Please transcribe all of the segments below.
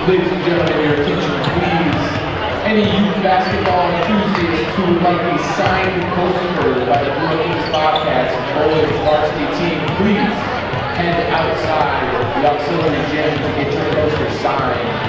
Ladies and gentlemen, your attention please. Any youth basketball enthusiasts who would like a signed poster by the Brookings Bobcats boys varsity team, please head outside the auxiliary gym to get your poster signed.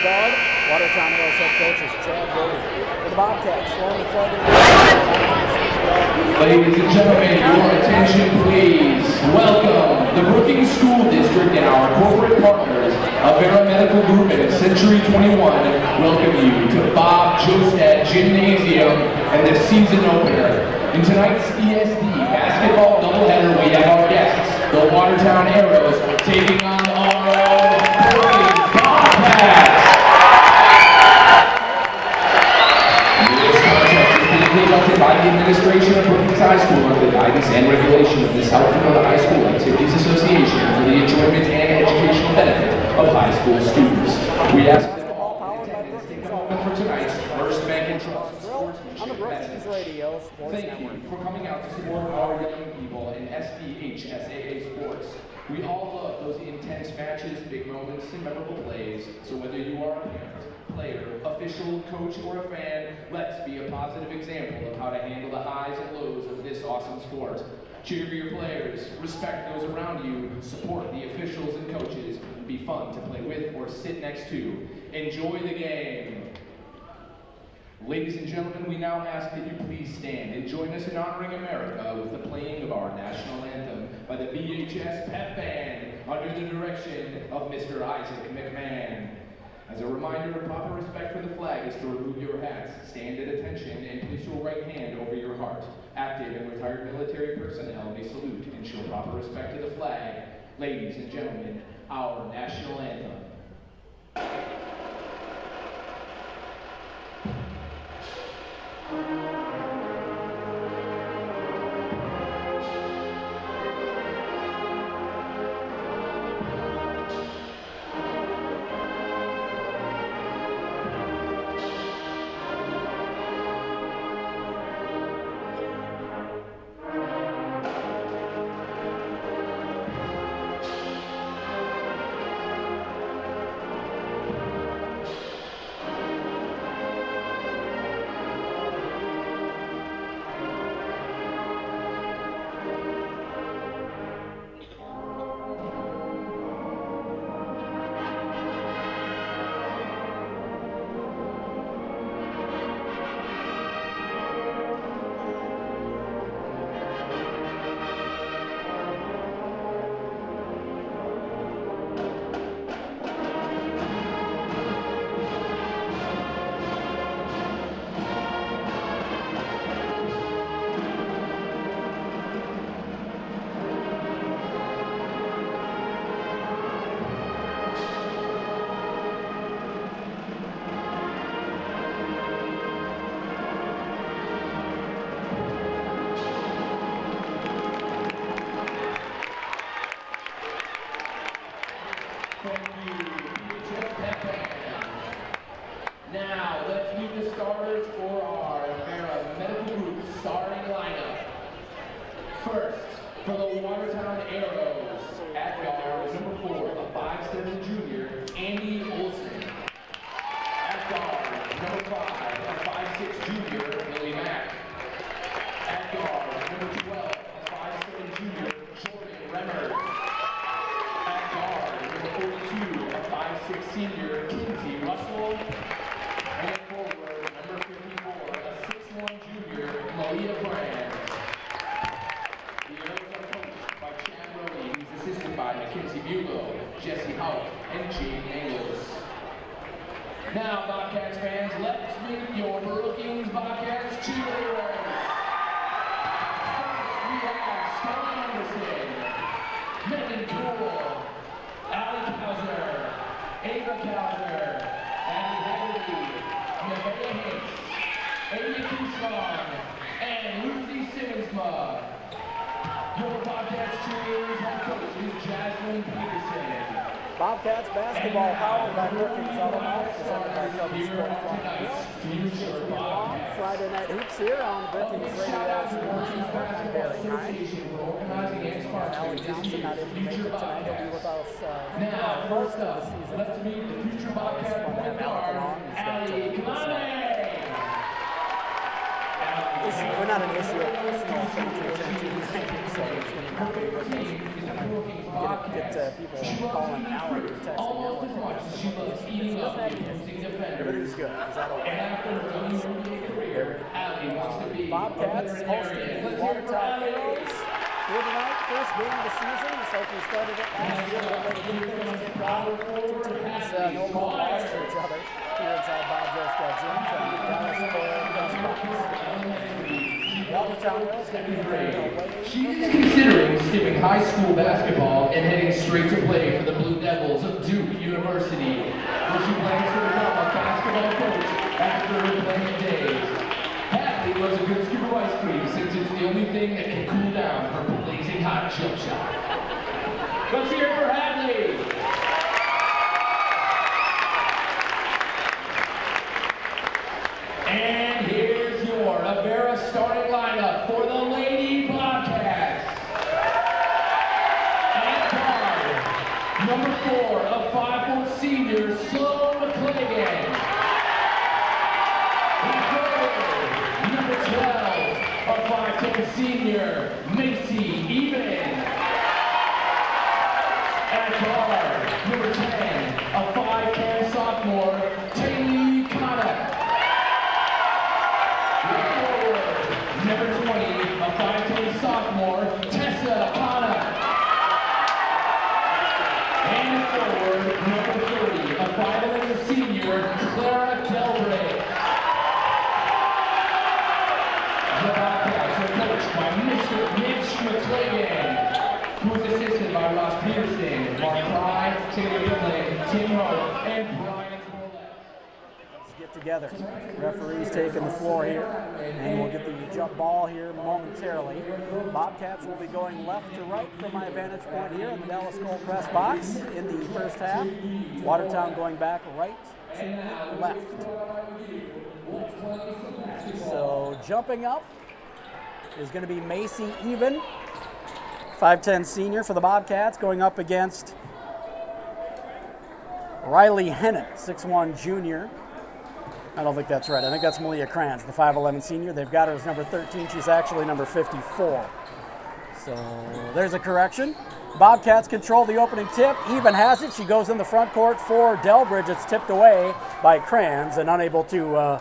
guard. Watertown Arrows head coach is Chad Brody. For the Bobcats, throwing the flag. Ladies and gentlemen, your attention please. Welcome the Brookings School District and our corporate partners of Vera Medical Group and Century 21 welcome you to Bob Jostad Gymnasium and the season opener. In tonight's ESD basketball doubleheader, we have our guests, the Watertown Arrows, taking on our Brookings Bobcats. This contest is being conducted by the administration of Brookings High School under the guidance and regulation of the South Dakota High School Activities Association for the enjoyment and educational benefit of high school students. We ask that all attendants take a moment for tonight's first bank and trust. On the Brookings Radio Sports Thank Network. you for coming out to support our young people in SDHSAA sports. We all love those intense matches, big moments, and memorable plays. So whether you are a parent, player, official, coach, or a fan, let's be a positive example of how to handle the highs and lows of this awesome sport. Cheer for your players, respect those around you, support the officials and coaches, and be fun to play with or sit next to. Enjoy the game. Ladies and gentlemen, we now ask that you please stand and join us in honoring America with the playing of our national anthem by the BHS Pep Band under the direction of Mr. Isaac McMahon. As a reminder of proper respect for the flag is to remove your hats, stand at attention, and place your right hand over your heart. Active and retired military personnel may salute and show proper respect to the flag. Ladies and gentlemen, our national anthem. Now, let's meet the starters for our Vera Medical Group starting lineup. First, for the Watertown Arrows, at guard, number 4, a 5'7" junior, Andy Olson. At guard, number 5, a 5'6" junior, Millie Mack. At guard, number 12, a 5'7" junior, Jordan Remmer. At guard, number 42, a 5'6" senior, Kinsey Russell. And forward, number 54, a 6'1" junior, Malia Brand. The Arrows are coached by Chad Brody, who's assisted by Mackenzie Bulow, Jesse Houck, and Jade Angles. Now, Bobcats fans, let's meet your Brookings Bobcats cheerleaders. First, we have Stella Anderson, Megan Toole, Allie Kauser, Ava Kauser, Abby Hegarty, Nevaeh Hicks, Amy Kushman, and Lucy Simmonsma. Your Bobcats cheerleaders head coach is Jasmine Peterson. Bobcats basketball powered by Brookings Automotive, presented by Club Sports Club. Friday Night Hoops here on the Brookings Radio Sports Network. I'm Barry Hine. Allie Johnson not able to make it tonight. He'll be with us for most of the season. Let's meet the future Bobcats point guard, Allie. Come on in. We're not an issue of small things to attend to, so it's going to be with us. Get people calling Allie or texting Allie. she loves eating up and using defenders. Everything's good. Is that okay? And after her career, Allie wants to be Bobcats hosting the Watertown Heroes here tonight. First game of the season. It's like we started it last year. We're ready to get things kicked off. Two teams no more lost to each other here inside Bob Joe's gym from the Dallas Press Box. Watertown Heroes going to be in the away. She is considering skipping high school basketball and heading straight to play for the Blue Devils of Duke University, where she plans to become a basketball coach after her playing days. Hadley loves a good scoop of ice cream since it's the only thing that can cool down her blazing hot jump shot. Let's hear it for Hadley! And here's your Avera starting lineup for the Lady Bobcats. At guard, number 4, a 5'4" senior, Sloan McClagan. At forward, number 12, a 5'10" senior, Macy Even. At guard, number 10, a 5'10" sophomore, Taylor Connor. Number 20, a 5'10" sophomore, Tessa Hanna. And forward, number 30, a 5'11" senior, Clara Delbray. The Bobcats are coached by Mr. Mitch McClagan, who is assisted by Ross Peterson, Mark Fry, Taylor Bidlin, Tim Rowe, and Brian Corlett. Get together. Referees taking the floor here, and we'll get the jump ball here momentarily. Bobcats will be going left to right from my vantage point here in the Dallas Press Box in the first half. Watertown going back right to left. So jumping up is going to be Macy Even, 5'10" senior for the Bobcats, going up against Riley Hennon, 6'1" junior. I don't think that's right. I think that's Malia Kranz, the 5'11" senior. They've got her as number 13. She's actually number 54. So there's a correction. Bobcats control the opening tip. Even has it. She goes in the front court for Delbridge. It's tipped away by Kranz, and unable to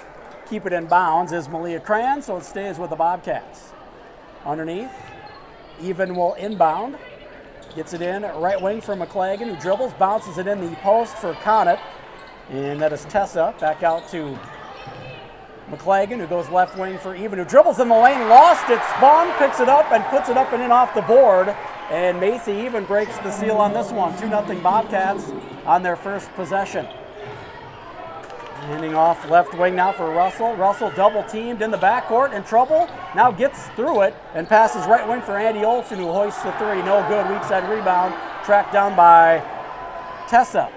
keep it in bounds is Malia Kranz, so it stays with the Bobcats. Underneath, Even will inbound. Gets it in right wing for McClagan, who dribbles, bounces it in the post for Connett. And that is Tessa, back out to McClagan, who goes left wing for Even, who dribbles in the lane, lost it, spun, picks it up, and puts it up and in off the board. And Macy Even breaks the seal on this one. 2-0 Bobcats on their first possession. Handing off left wing now for Russell. Russell double teamed in the backcourt, in trouble. Now gets through it and passes right wing for Andy Olson, who hoists the three. No good, weak side rebound, tracked down by Tessa.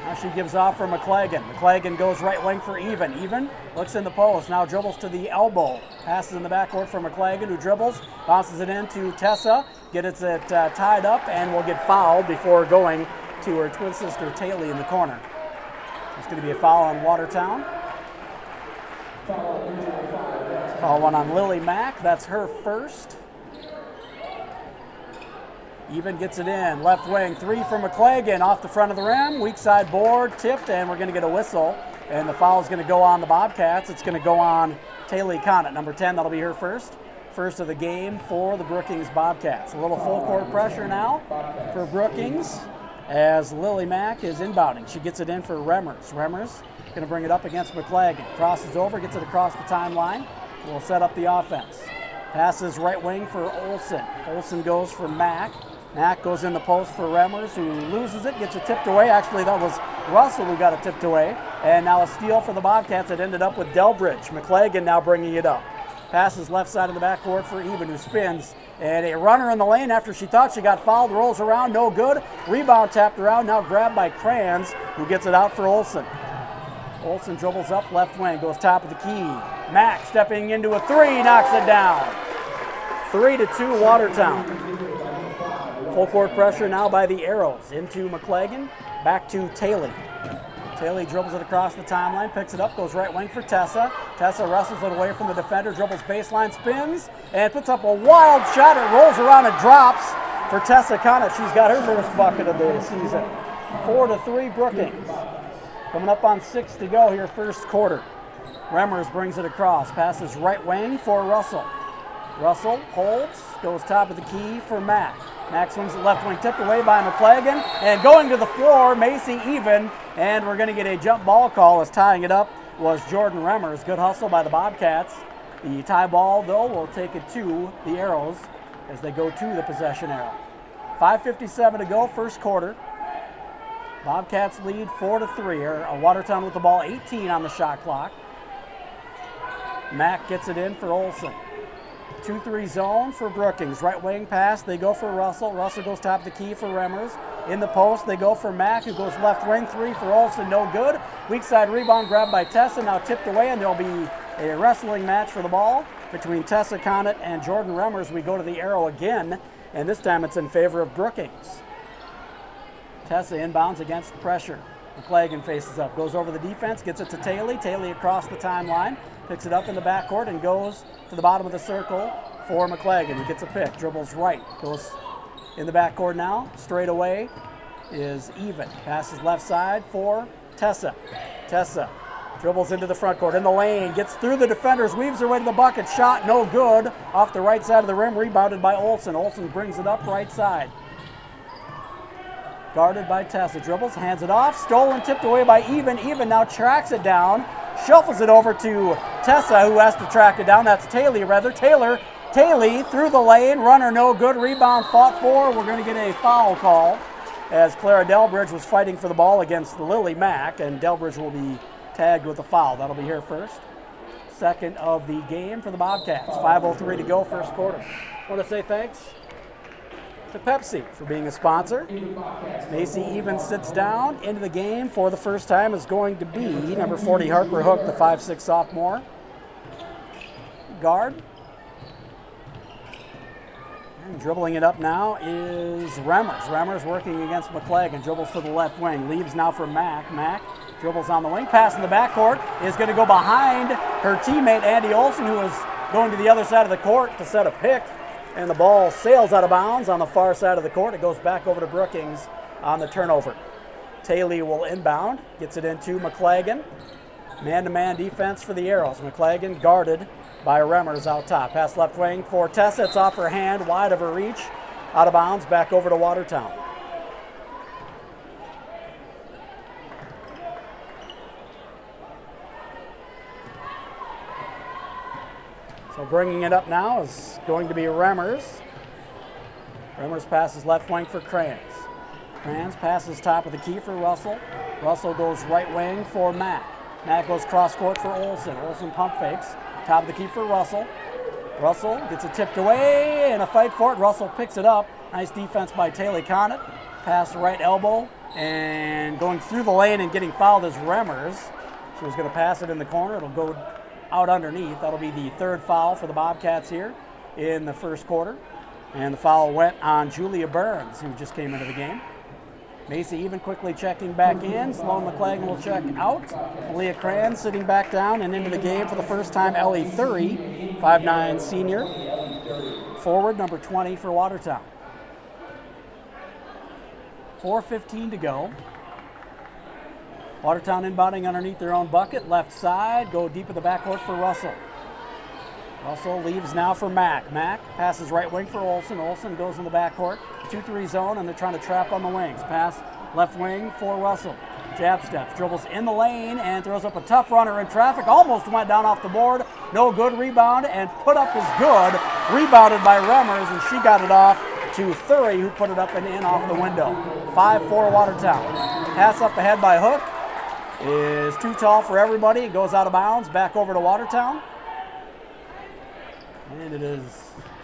Now she gives off for McClagan. McClagan goes right wing for Even. Even looks in the post, now dribbles to the elbow. Passes in the backcourt for McClagan, who dribbles, bounces it into Tessa, gets it tied up, and will get fouled before going to her twin sister Taylor in the corner. It's going to be a foul on Watertown. Foul one on Lily Mack. That's her first. Even gets it in. Left wing, three from McClagan off the front of the rim. Weak side board, tipped, and we're going to get a whistle. And the foul is going to go on the Bobcats. It's going to go on Taylor Connett, number 10. That'll be her first. First of the game for the Brookings Bobcats. A little full court pressure now for Brookings as Lily Mack is inbounding. She gets it in for Remmers. Remmers going to bring it up against McClagan. Crosses over, gets it across the timeline. Will set up the offense. Passes right wing for Olson. Olson goes for Mack. Mack goes in the post for Remmers, who loses it, gets it tipped away. Actually, that was Russell who got it tipped away. And now a steal for the Bobcats that ended up with Delbridge. McClagan now bringing it up. Passes left side of the backcourt for Even, who spins. And a runner in the lane after she thought she got fouled, rolls around, no good. Rebound tapped around, now grabbed by Kranz, who gets it out for Olson. Olson dribbles up left wing, goes top of the key. Mack stepping into a three, knocks it down. 3-2 Watertown. Full court pressure now by the Arrows. Into McClagan, back to Taylor. Taylor dribbles it across the timeline, picks it up, goes right wing for Tessa. Tessa wrestles it away from the defender, dribbles baseline, spins, and puts up a wild shot. It rolls around and drops for Tessa Connett. She's got her first bucket of the season. 4-3 Brookings. Coming up on 6 to go here, first quarter. Remmers brings it across, passes right wing for Russell. Russell holds, goes top of the key for Mack. Mack swings the left wing, tipped away by McClagan, and going to the floor, Macy even, and we're going to get a jump ball call as tying it up was Jordan Remmers. Good hustle by the Bobcats. The tie ball, though, will take it to the Arrows as they go to the possession arrow. 5:57 to go, first quarter. Bobcats lead 4-3. Watertown with the ball, 18 on the shot clock. Mack gets it in for Olson. 2-3 zone for Brookings. Right wing pass, they go for Russell. Russell goes top of the key for Remmers. In the post, they go for Mack, who goes left wing, 3 for Olson, no good. Weak side rebound grabbed by Tessa, now tipped away, and there'll be a wrestling match for the ball between Tessa Conant and Jordan Remmers. We go to the arrow again, and this time it's in favor of Brookings. Tessa inbounds against pressure. McClagan faces up, goes over the defense, gets it to Taylor. Taylor across the timeline, picks it up in the backcourt and goes to the bottom of the circle for McClagan. He gets a pick, dribbles right, goes in the backcourt now, straight away is even. Passes left side for Tessa. Tessa dribbles into the front court, in the lane, gets through the defenders, weaves her way to the bucket, shot no good, off the right side of the rim, rebounded by Olson. Olson brings it up right side. Guarded by Tessa, dribbles, hands it off, stolen, tipped away by Even. Even now tracks it down, shuffles it over to Tessa, who has to track it down. That's Taylor, rather. Taylor through the lane, runner no good, rebound fought for. We're going to get a foul call as Clara Delbridge was fighting for the ball against Lily Mack, and Delbridge will be tagged with a foul. That'll be here first. Second of the game for the Bobcats. 5:03 to go, first quarter. I want to say thanks to Pepsi for being a sponsor. Macy Even sits down. Into the game for the first time is going to be number 40 Harper Hook, the 5'6" sophomore guard. And dribbling it up now is Remmers. Remmers working against McClagan. Dribbles to the left wing. Leaves now for Mack. Mack dribbles on the wing. Pass in the backcourt is going to go behind her teammate Andy Olson, who is going to the other side of the court to set a pick. And the ball sails out of bounds on the far side of the court. It goes back over to Brookings on the turnover. Taylor will inbound. Gets it into McClagan. Man-to-man defense for the Arrows. McClagan guarded by Remmers out top. Pass left wing for Tessa. It's off her hand, wide of her reach. Out of bounds, back over to Watertown. So bringing it up now is going to be Remmers. Remmers passes left wing for Kranz. Kranz passes top of the key for Russell. Russell goes right wing for Mack. Mack goes cross court for Olson. Olson pump fakes. Top of the key for Russell. Russell gets it tipped away and a fight for it. Russell picks it up. Nice defense by Taylor Conant. Pass right elbow and going through the lane and getting fouled is Remmers. She was going to pass it in the corner. It'll go out underneath. That'll be the third foul for the Bobcats here in the first quarter. And the foul went on Julia Burns, who just came into the game. Macy Even quickly checking back in. Sloan McClagan will check out. Leah Kranz sitting back down and into the game for the first time. Ellie Thury, 5'9" senior. Forward, number 20 for Watertown. 4:15 to go. Watertown inbounding underneath their own bucket. Left side, go deep in the backcourt for Russell. Russell leaves now for Mack. Mack passes right wing for Olson. Olson goes in the backcourt. 2-3 zone, and they're trying to trap on the wings. Pass left wing for Russell. Jab steps, dribbles in the lane, and throws up a tough runner in traffic. Almost went down off the board. No good rebound, and put up is good. Rebounded by Remmers, and she got it off to Thury, who put it up and in off the window. 5-4 Watertown. Pass up ahead by Hook is too tall for everybody. It goes out of bounds, back over to Watertown. And it is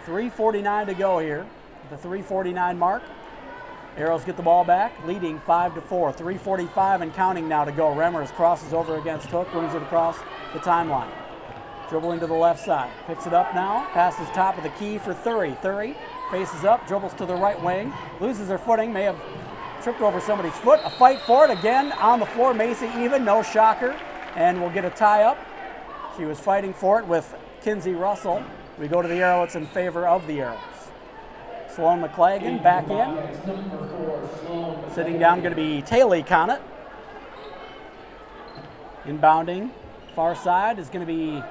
3:49 to go here, the 3:49 mark. Arrows get the ball back, leading 5-4. 3:45 and counting now to go. Remmers crosses over against Hook, brings it across the timeline. Dribbling to the left side, picks it up now, passes top of the key for Thury. Thury faces up, dribbles to the right wing, loses her footing, may have tripped over somebody's foot. A fight for it again on the floor. Macy Even, no shocker, and we'll get a tie up. She was fighting for it with Kinsey Russell. We go to the arrow, it's in favor of the Arrows. Sloan McClagan back in. Sitting down going to be Taylor Connett. Inbounding, far side is going to be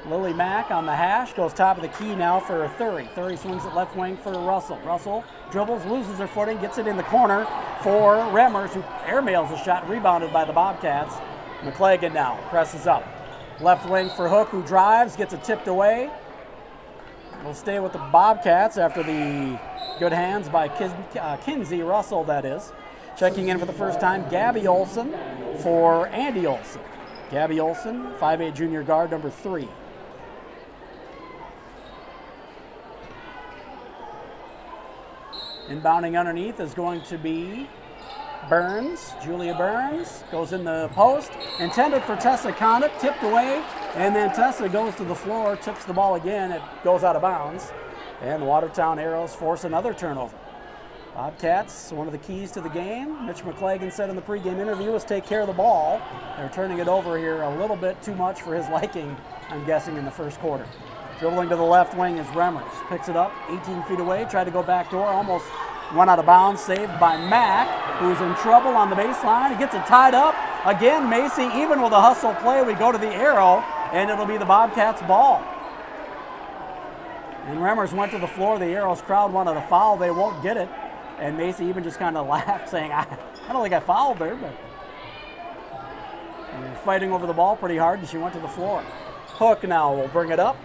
Lily Mack on the hash. Goes top of the key now for Thury. Thury swings it left wing for Russell. Russell dribbles, loses her footing, gets it in the corner for Remmers, who airmails a shot, rebounded by the Bobcats. McClagan now presses up. Left wing for Hook, who drives, gets it tipped away. Will stay with the Bobcats after the good hands by Kinsey Russell, that is. Checking in for the first time, Gabby Olson for Andy Olson. Gabby Olson, 5'8" junior guard, number 3. Inbounding underneath is going to be Burns. Julia Burns goes in the post. Intended for Tessa Condit, tipped away, and then Tessa goes to the floor, tips the ball again. It goes out of bounds, and the Watertown Arrows force another turnover. Bobcats, one of the keys to the game. Mitch McClagan said in the pregame interview, was take care of the ball. They're turning it over here a little bit too much for his liking, I'm guessing, in the first quarter. Dribbling to the left wing is Remmers. Picks it up 18 feet away, tried to go back door, almost went out of bounds, saved by Mack, who's in trouble on the baseline. He gets it tied up. Again, Macy, even with a hustle play, we go to the arrow, and it'll be the Bobcats' ball. And Remmers went to the floor. The Arrows crowd wanted a foul. They won't get it. And Macy even just kind of laughed, saying, I don't think I fouled her, but they're fighting over the ball pretty hard, and she went to the floor. Hook now will bring it up.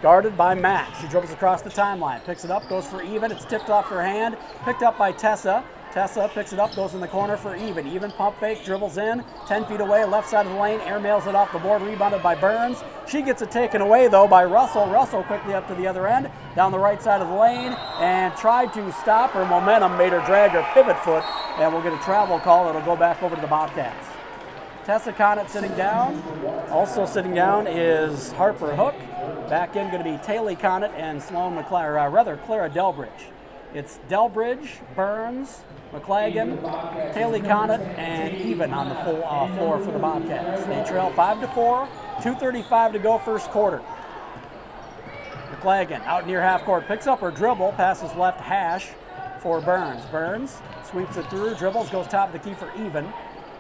Guarded by Mack. She dribbles across the timeline. Picks it up, goes for Even. It's tipped off her hand. Picked up by Tessa. Tessa picks it up, goes in the corner for Even. Even pump fake, dribbles in. 10 feet away, left side of the lane. Airmails it off the board, rebounded by Burns. She gets it taken away, though, by Russell. Russell quickly up to the other end, down the right side of the lane, and tried to stop her momentum, made her drag her pivot foot, and we'll get a travel call. It'll go back over to the Bobcats. Tessa Connett sitting down. Also sitting down is Harper Hook. Back in going to be Taylor Connett and Sloan McClary, Clara Delbridge. It's Delbridge, Burns, McClagan, Taylor Connett, and Even on the full floor for the Bobcats. They trail 5-4, 2:35 to go first quarter. McClagan out near half court, picks up her dribble, passes left hash for Burns. Burns sweeps it through, dribbles, goes top of the key for Even.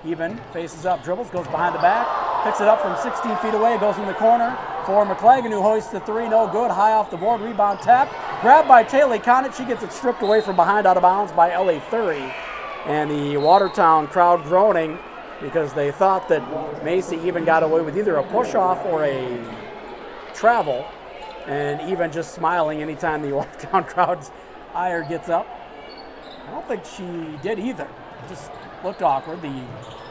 Even faces up, dribbles, goes behind the back, picks it up from 16 feet away, goes in the corner for McClagan, who hoists the 3, no good, high off the board, rebound tap, grabbed by Taylor Connett. She gets it stripped away from behind, out of bounds by Ellie Thury. And the Watertown crowd groaning because they thought that Macy even got away with either a push-off or a travel, and Even just smiling anytime the Watertown crowd's ire gets up. I don't think she did either. Just looked awkward. The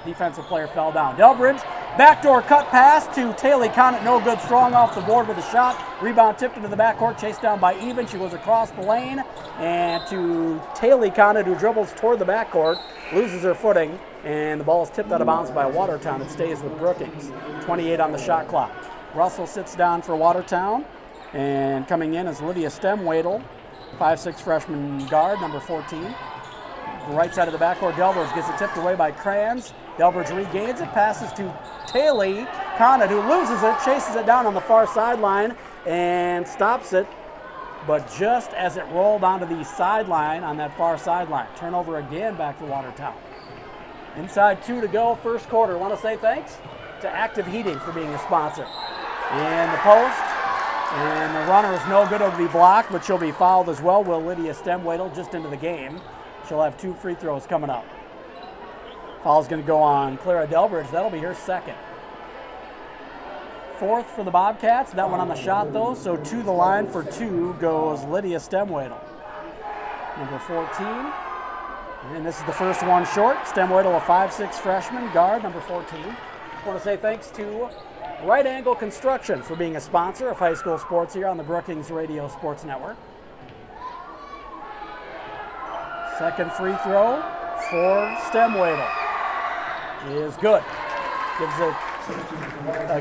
defensive player fell down. Delbridge, backdoor cut pass to Taylor Connett, no good, strong off the board with a shot. Rebound tipped into the backcourt, chased down by Even. She goes across the lane and to Taylor Connett, who dribbles toward the backcourt, loses her footing, and the ball is tipped out of bounds by Watertown. It stays with Brookings. 28 on the shot clock. Russell sits down for Watertown, and coming in is Lydia Stemwadel, 5'6" freshman guard, number 14. Right side of the backcourt, Delbridge gets it tipped away by Crayons. Delbridge regains it, passes to Taylor Connett, who loses it, chases it down on the far sideline, and stops it. But just as it rolled onto the sideline, on that far sideline, turnover again back to Watertown. Inside 2 to go, first quarter. Want to say thanks to Active Heating for being a sponsor. In the post, and the runner is no good. It'll be blocked, but she'll be fouled as well. Will Lydia Stemwadel just into the game. She'll have 2 free throws coming up. Foul's going to go on Clara Delbridge. That'll be her second. Fourth for the Bobcats. That one on the shot, though. So to the line for 2 goes Lydia Stemwadel, number 14. And this is the first one short. Stemwadel, a 5'6" freshman guard, number 14. I want to say thanks to Right Angle Construction for being a sponsor of high school sports here on the Brookings Radio Sports Network. Second free throw for Stemwadel is good.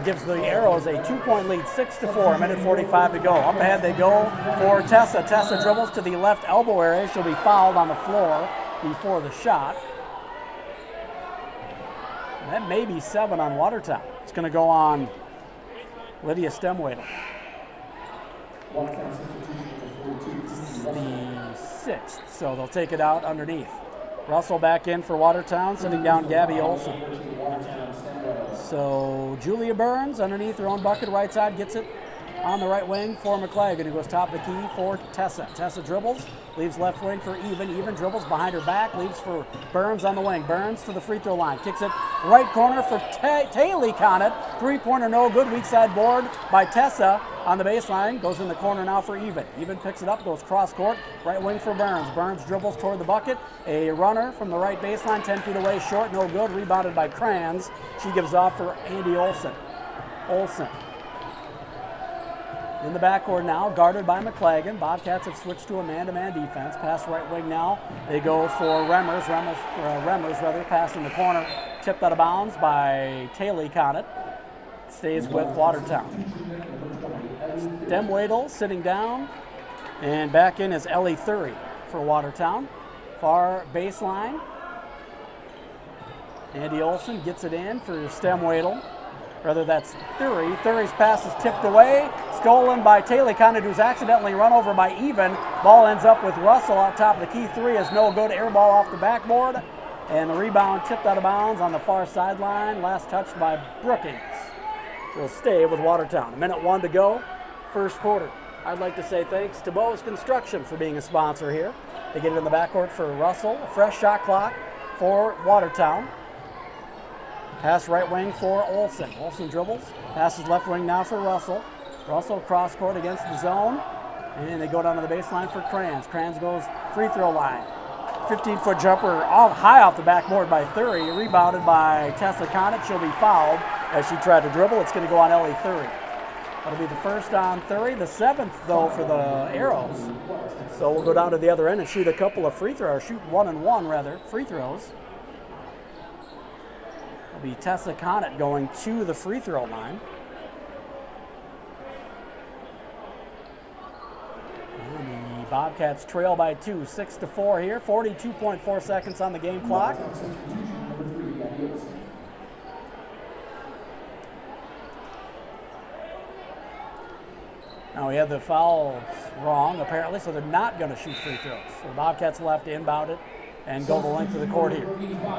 Gives the Arrows a 2-point lead, 6-4, a minute 45 to go. Up ahead they go for Tessa. Tessa dribbles to the left elbow area. She'll be fouled on the floor before the shot. And that may be 7 on Watertown. It's going to go on Lydia Stemwadel. The 6th, so they'll take it out underneath. Russell back in for Watertown, sitting down Gabby Olson. So Julia Burns underneath her own bucket, right side, gets it on the right wing for McLagan, who goes top of the key for Tessa. Tessa dribbles, leaves left wing for Even. Even dribbles behind her back, leaves for Burns on the wing. Burns to the free throw line, kicks it right corner for Taylor Connett. Three-pointer no good, weak side board by Tessa on the baseline. Goes in the corner now for Even. Even picks it up, goes cross court, right wing for Burns. Burns dribbles toward the bucket. A runner from the right baseline, 10 feet away, short, no good. Rebounded by Kranz. She gives off for Andy Olson. Olson in the backcourt now, guarded by McLagan. Bobcats have switched to a man-to-man defense. Pass right wing now. They go for Remmers. Remmers, pass in the corner. Tipped out of bounds by Taylor Connett. Stays with Watertown. Demwadel sitting down. And back in is Ellie Thury for Watertown. Far baseline. Andy Olson gets it in for Stemwadel. That's Thury. Thury's pass is tipped away, stolen by Taylor Connett, who's accidentally run over by Even. Ball ends up with Russell on top of the key. Three is no good. Air ball off the backboard. And the rebound tipped out of bounds on the far sideline. Last touched by Brookings. Will stay with Watertown. 1:01 to go, first quarter. I'd like to say thanks to Bose Construction for being a sponsor here. They get it in the backcourt for Russell. A fresh shot clock for Watertown. Pass right wing for Olson. Olson dribbles. Passes left wing now for Russell. Russell cross court against the zone. And they go down to the baseline for Kranz. Kranz goes free throw line. 15-foot jumper high off the backboard by Thury. Rebounded by Tessa Connett. She'll be fouled as she tried to dribble. It's going to go on Ellie Thury. That'll be the first on Thury. The 7th, though, for the Arrows. So we'll go down to the other end and shoot a couple of free throws. Shoot 1-and-1, free throws. It'll be Tessa Connett going to the free throw line. And the Bobcats trail by 2, 6-4 here. 42.4 seconds on the game clock. Now we have the fouls wrong, apparently, so they're not going to shoot free throws. So the Bobcats will have to inbound it and go the length of the court here.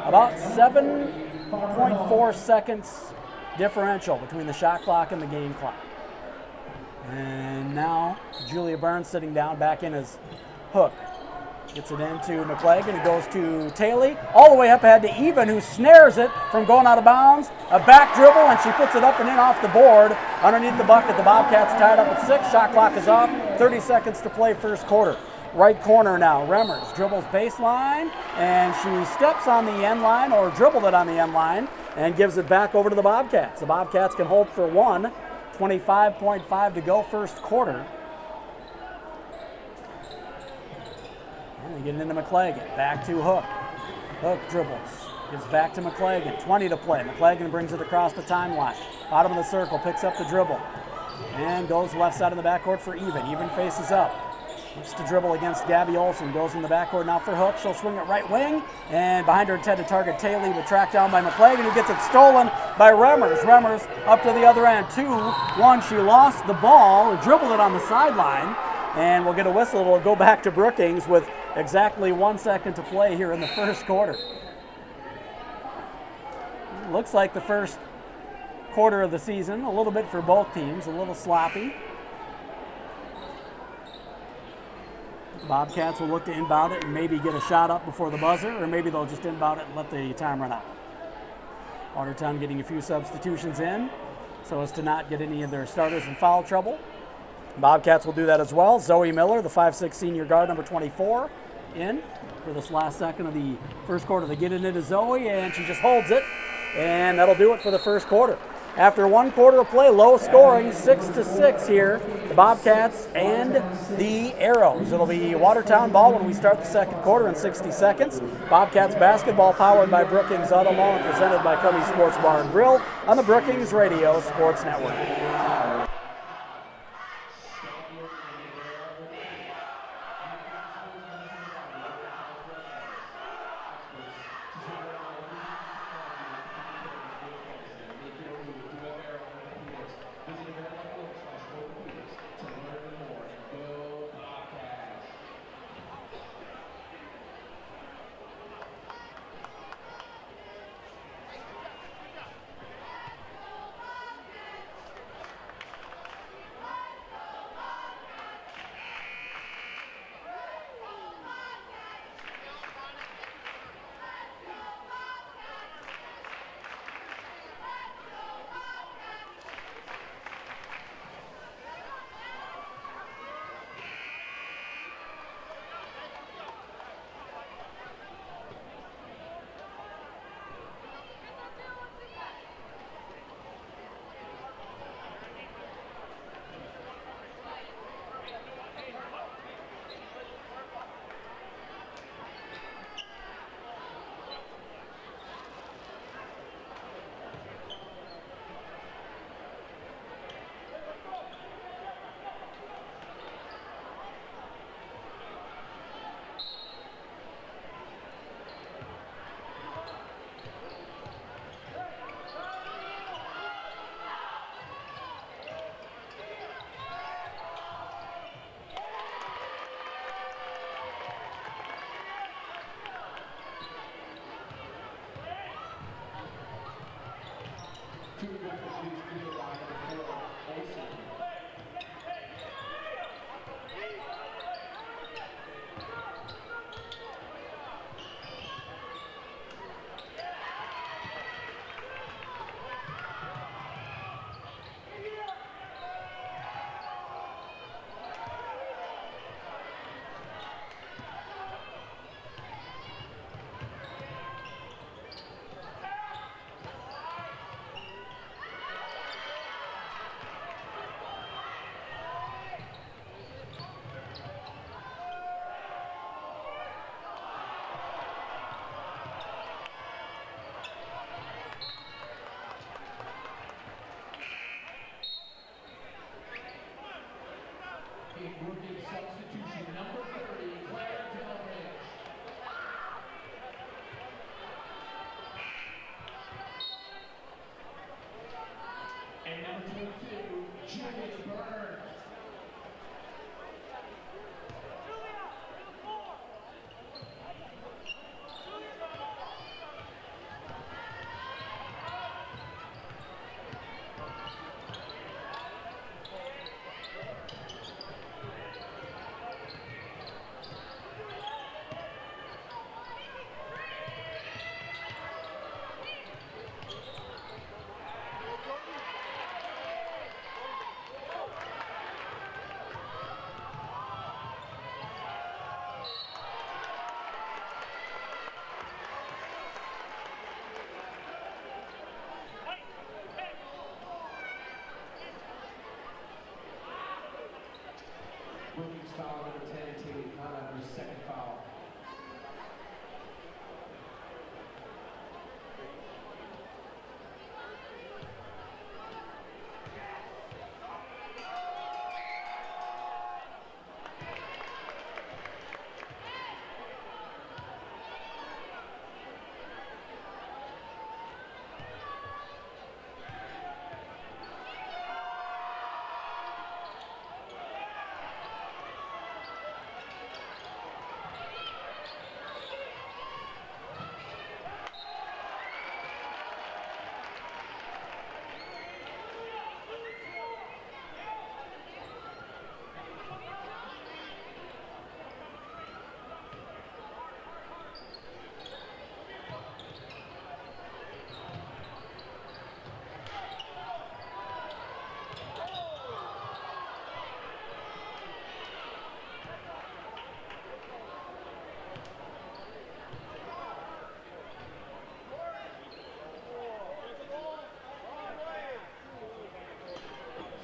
About 7.4 seconds differential between the shot clock and the game clock. And now Julia Burns sitting down, back in as Hook. Gets it into McLagan. It goes to Taylor. All the way up ahead to Even, who snares it from going out of bounds. A back dribble, and she puts it up and in off the board. Underneath the bucket, the Bobcats tied up at 6. Shot clock is off. 30 seconds to play first quarter. Right corner now. Remmers dribbles baseline, and she steps on the end line, or dribbled it on the end line, and gives it back over to the Bobcats. The Bobcats can hold for one. 25.5 to go first quarter. And they get it into McLagan. Back to Hook. Hook dribbles. Gives back to McLagan. 20 to play. McLagan brings it across the timeline. Bottom of the circle. Picks up the dribble. And goes left side of the backcourt for Even. Even faces up. Looks to dribble against Gabby Olson. Goes in the backcourt now for Hook. She'll swing it right wing. And behind her intended target, Taylor, but tracked down by McLagan, who gets it stolen by Remmers. Remmers up to the other end. 2-1. She lost the ball. Dribbled it on the sideline. And we'll get a whistle. It'll go back to Brookings with exactly 1 second to play here in the first quarter. Looks like the first quarter of the season, a little bit for both teams, a little sloppy. Bobcats will look to inbound it and maybe get a shot up before the buzzer, or maybe they'll just inbound it and let the time run out. Watertown getting a few substitutions in so as to not get any of their starters in foul trouble. Bobcats will do that as well. Zoe Miller, the 5'6" senior guard, number 24, in for this last second of the first quarter. They get it into Zoe, and she just holds it, and that'll do it for the first quarter. After 1 quarter of play, low scoring, 6-6 here, the Bobcats and the Arrows. It'll be Watertown ball when we start the second quarter in 60 seconds. Bobcats basketball powered by Brookings Auto Mall and presented by Cummy Sports Bar and Grill on the Brookings Radio Sports Network. Two good for Breeze, good by number 4, Olsen. Brookings substitution number 30, Claire Delridge. And number 22, Julia Burns. Brookings foul number 10, Taylor Connor's second foul.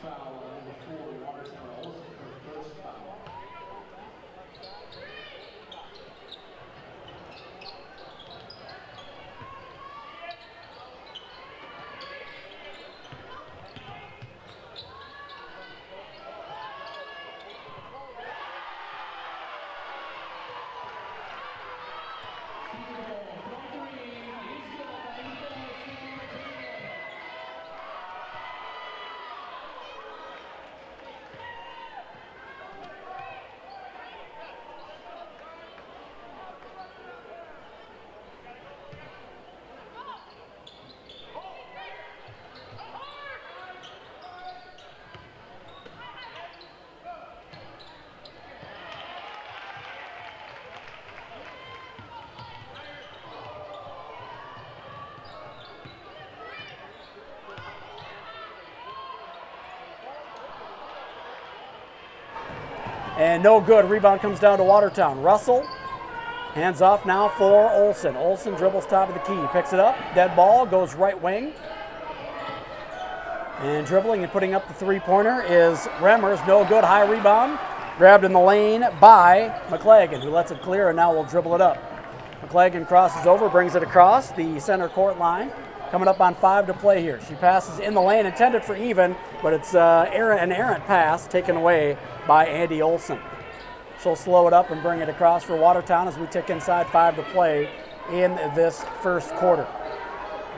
Foul number 4, Watertown Olsen, her first foul. And no good. Rebound comes down to Watertown. Russell hands off now for Olsen. Olsen dribbles top of the key, picks it up. Dead ball, goes right wing. And dribbling and putting up the three-pointer is Remmers. No good. High rebound. Grabbed in the lane by McLagan, who lets it clear and now will dribble it up. McLagan crosses over, brings it across the center court line. Coming up on 5 to play here. She passes in the lane, intended for even, but it's an errant pass taken away by Andy Olsen. She'll slow it up and bring it across for Watertown as we tick inside 5 to play in this first quarter.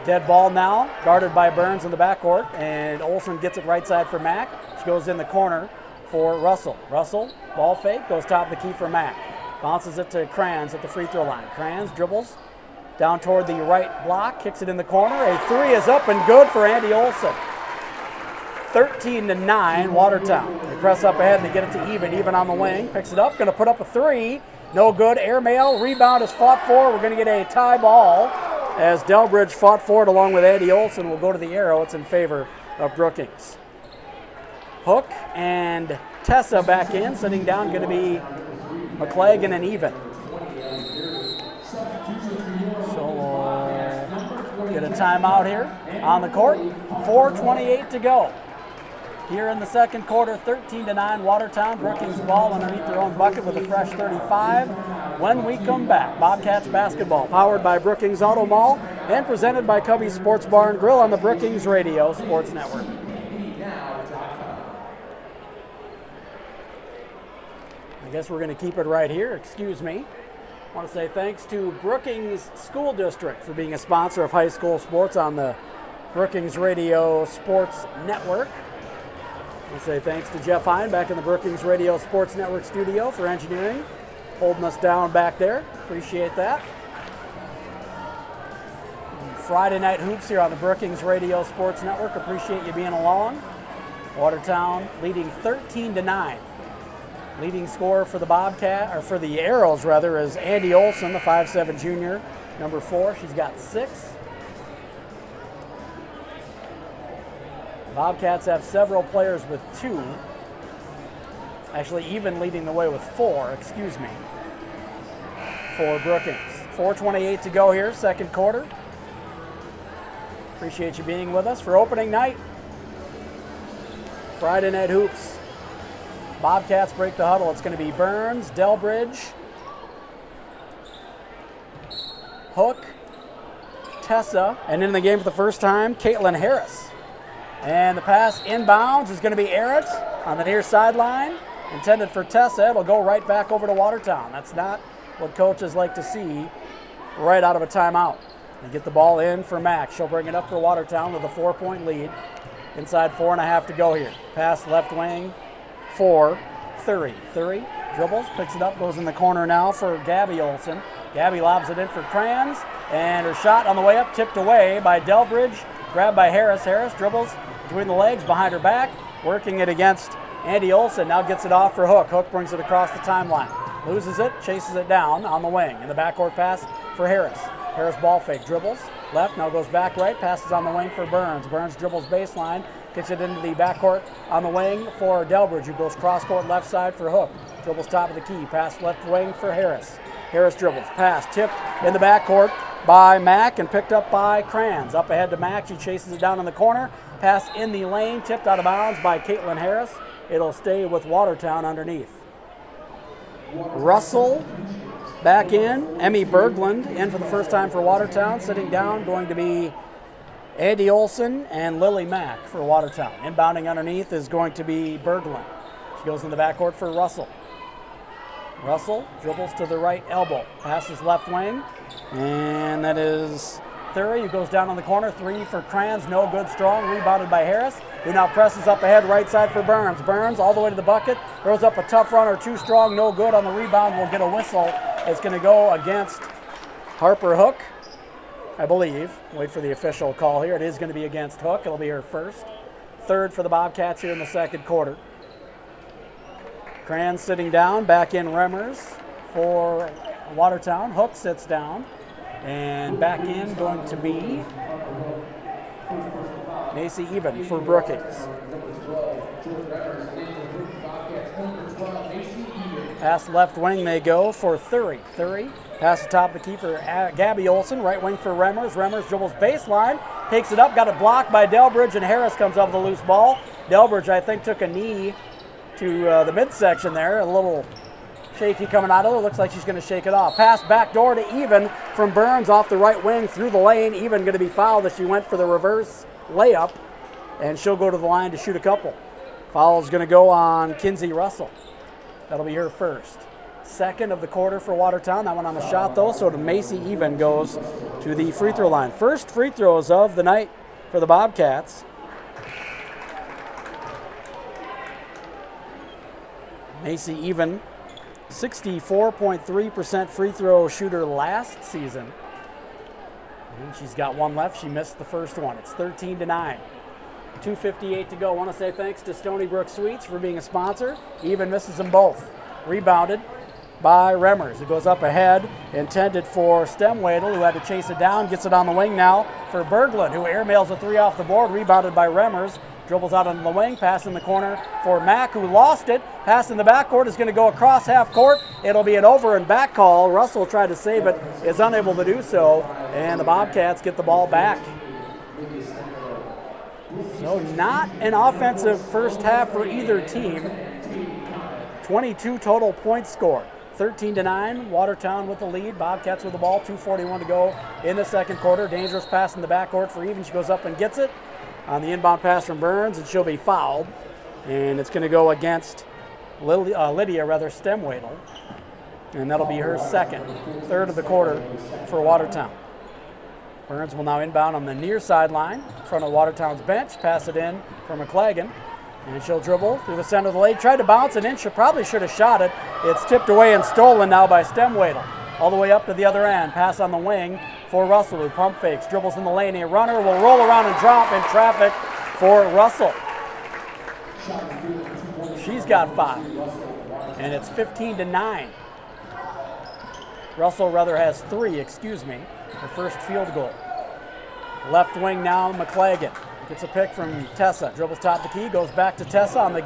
Dead ball now, guarded by Burns in the backcourt, and Olsen gets it right side for Mack. She goes in the corner for Russell. Russell, ball fake, goes top of the key for Mack. Bounces it to Kranz at the free throw line. Kranz dribbles, down toward the right block, kicks it in the corner. A three is up and good for Andy Olson. 13-9, Watertown. They press up ahead and they get it to Even on the wing. Picks it up, going to put up a three. No good, airmail. Rebound is fought for. We're going to get a tie ball as Delbridge fought for it along with Andy Olson. Will go to the arrow. It's in favor of Brookings. Hook and Tessa back in. Sitting down, going to be McClagan and Even. So we'll get a timeout here on the court. 4:28 to go. Here in the second quarter, 13-9, Watertown. Brookings ball underneath their own bucket with a fresh 35. When we come back, Bobcats basketball, powered by Brookings Auto Mall and presented by Cubby's Sports Bar and Grill on the Brookings Radio Sports Network. I guess we're going to keep it right here. Excuse me. I want to say thanks to Brookings School District for being a sponsor of high school sports on the Brookings Radio Sports Network. I'll say thanks to Jeff Hine back in the Brookings Radio Sports Network studio for engineering, holding us down back there. Appreciate that. And Friday Night Hoops here on the Brookings Radio Sports Network. Appreciate you being along. Watertown leading 13-9. Leading scorer for the Bobcat, or for the Arrows rather, is Andy Olson, the 5'7" junior, number 4. She's got 6. Bobcats have several players with 2. Actually, Even leading the way with 4, excuse me, for Brookings. 4:28 to go here, second quarter. Appreciate you being with us for opening night. Friday Night Hoops. Bobcats break the huddle. It's going to be Burns, Delbridge, Hook, Tessa, and in the game for the first time, Caitlin Harris. And the pass inbounds is going to be Arrett on the near sideline. Intended for Tessa. It'll go right back over to Watertown. That's not what coaches like to see right out of a timeout. They get the ball in for Mack. She'll bring it up for Watertown with a 4-point lead. Inside 4.5 to go here. Pass left wing for Thury. Thury dribbles, picks it up, goes in the corner now for Gabby Olson. Gabby lobs it in for Kranz. And her shot on the way up tipped away by Delbridge. Grabbed by Harris. Harris dribbles between the legs, behind her back, working it against Andy Olson. Now gets it off for Hook. Hook brings it across the timeline. Loses it, chases it down on the wing. In the backcourt pass for Harris. Harris ball fake, dribbles left, now goes back right, passes on the wing for Burns. Burns dribbles baseline, kicks it into the backcourt on the wing for Delbridge, who goes cross-court left side for Hook. Dribbles top of the key, pass left wing for Harris. Harris dribbles, pass tipped in the backcourt by Mack and picked up by Kranz. Up ahead to Mack, she chases it down in the corner. Pass in the lane, tipped out of bounds by Caitlin Harris. It'll stay with Watertown underneath. Russell back in. Emmy Berglund in for the first time for Watertown. Sitting down, going to be Andy Olson and Lily Mack for Watertown. Inbounding underneath is going to be Berglund. She goes in the backcourt for Russell. Russell dribbles to the right elbow. Passes left wing. And that is Thury, who goes down on the corner. 3 for Kranz, no good, strong. Rebounded by Harris, who now presses up ahead right side for Burns. Burns all the way to the bucket. Throws up a tough runner, too strong, no good on the rebound. We'll get a whistle. It's going to go against Harper Hook, I believe. Wait for the official call here. It is going to be against Hook. It'll be her first. Third for the Bobcats here in the second quarter. Kranz sitting down, back in Remmers for Watertown. Hook sits down, and back in going to be Macy Even for Brookings. Pass left wing they go for Thury. Thury pass the top of the key for Gabby Olson. Right wing for Remmers. Remmers dribbles baseline, takes it up, got it blocked by Delbridge, and Harris comes up with a loose ball. Delbridge, I think, took a knee to the midsection there. A little shaky coming out of it. Looks like she's going to shake it off. Pass back door to Even from Burns off the right wing through the lane. Even going to be fouled as she went for the reverse layup, and she'll go to the line to shoot a couple. Foul is going to go on Kinsey Russell. That'll be her first. Second of the quarter for Watertown. That one on the shot, though, so to Macy Even goes to the free throw line. First free throws of the night for the Bobcats. Macy Even, 64.3% free throw shooter last season. And she's got one left. She missed the first one. It's 13-9. 2:58 to go. I want to say thanks to Stony Brook Sweets for being a sponsor. Even misses them both. Rebounded by Remmers. It goes up ahead, intended for Stemwadel, who had to chase it down. Gets it on the wing now for Berglund, who airmails a three off the board. Rebounded by Remmers. Dribbles out on the wing, pass in the corner for Mack, who lost it. Pass in the backcourt is going to go across half court. It'll be an over and back call. Russell tried to save it, is unable to do so, and the Bobcats get the ball back. So not an offensive first half for either team. 22 total points scored. 13-9, Watertown with the lead. Bobcats with the ball, 2:41 to go in the second quarter. Dangerous pass in the backcourt for Even. She goes up and gets it on the inbound pass from Burns, and she'll be fouled. And it's going to go against Lydia Stemwadel. And that'll be her second, third of the quarter for Watertown. Burns will now inbound on the near sideline in front of Watertown's bench. Pass it in for McClagan. And she'll dribble through the center of the lane. Tried to bounce it in. She probably should have shot it. It's tipped away and stolen now by Stemwadel. All the way up to the other end. Pass on the wing for Russell, who pump fakes. Dribbles in the lane. A runner will roll around and drop in traffic for Russell. She's got 5. And it's 15-9. Russell rather has 3, her first field goal. Left wing now, McClagan. Gets a pick from Tessa. Dribbles top the key, goes back to Tessa on the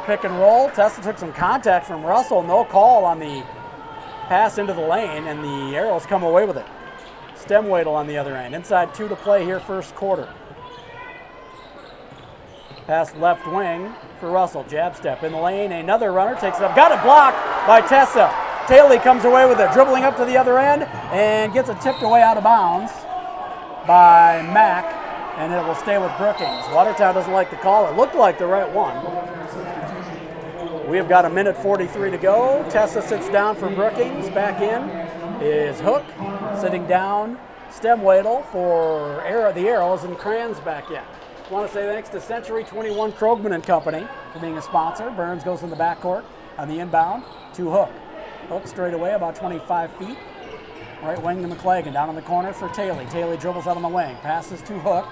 pick and roll. Tessa took some contact from Russell. No call on the pass into the lane, and the Arrows come away with it. Stemwadel on the other end. Inside 2 to play here, first quarter. Pass left wing for Russell. Jab step in the lane. Another runner takes it up. Got it blocked by Tessa. Taylor comes away with it. Dribbling up to the other end and gets it tipped away out of bounds by Mack, and it will stay with Brookings. Watertown doesn't like the call. It looked like the right one. We have got 1:43 to go. Tessa sits down for Brookings. Back in is Hook. Sitting down, Stemwadel for the Arrows, and Kranz back in. I want to say thanks to Century 21 Krogman and Company for being a sponsor. Burns goes in the backcourt on the inbound to Hook. Hook straight away about 25 feet. Right wing to McClagan, down in the corner for Taylor. Taylor dribbles out on the wing, passes to Hook.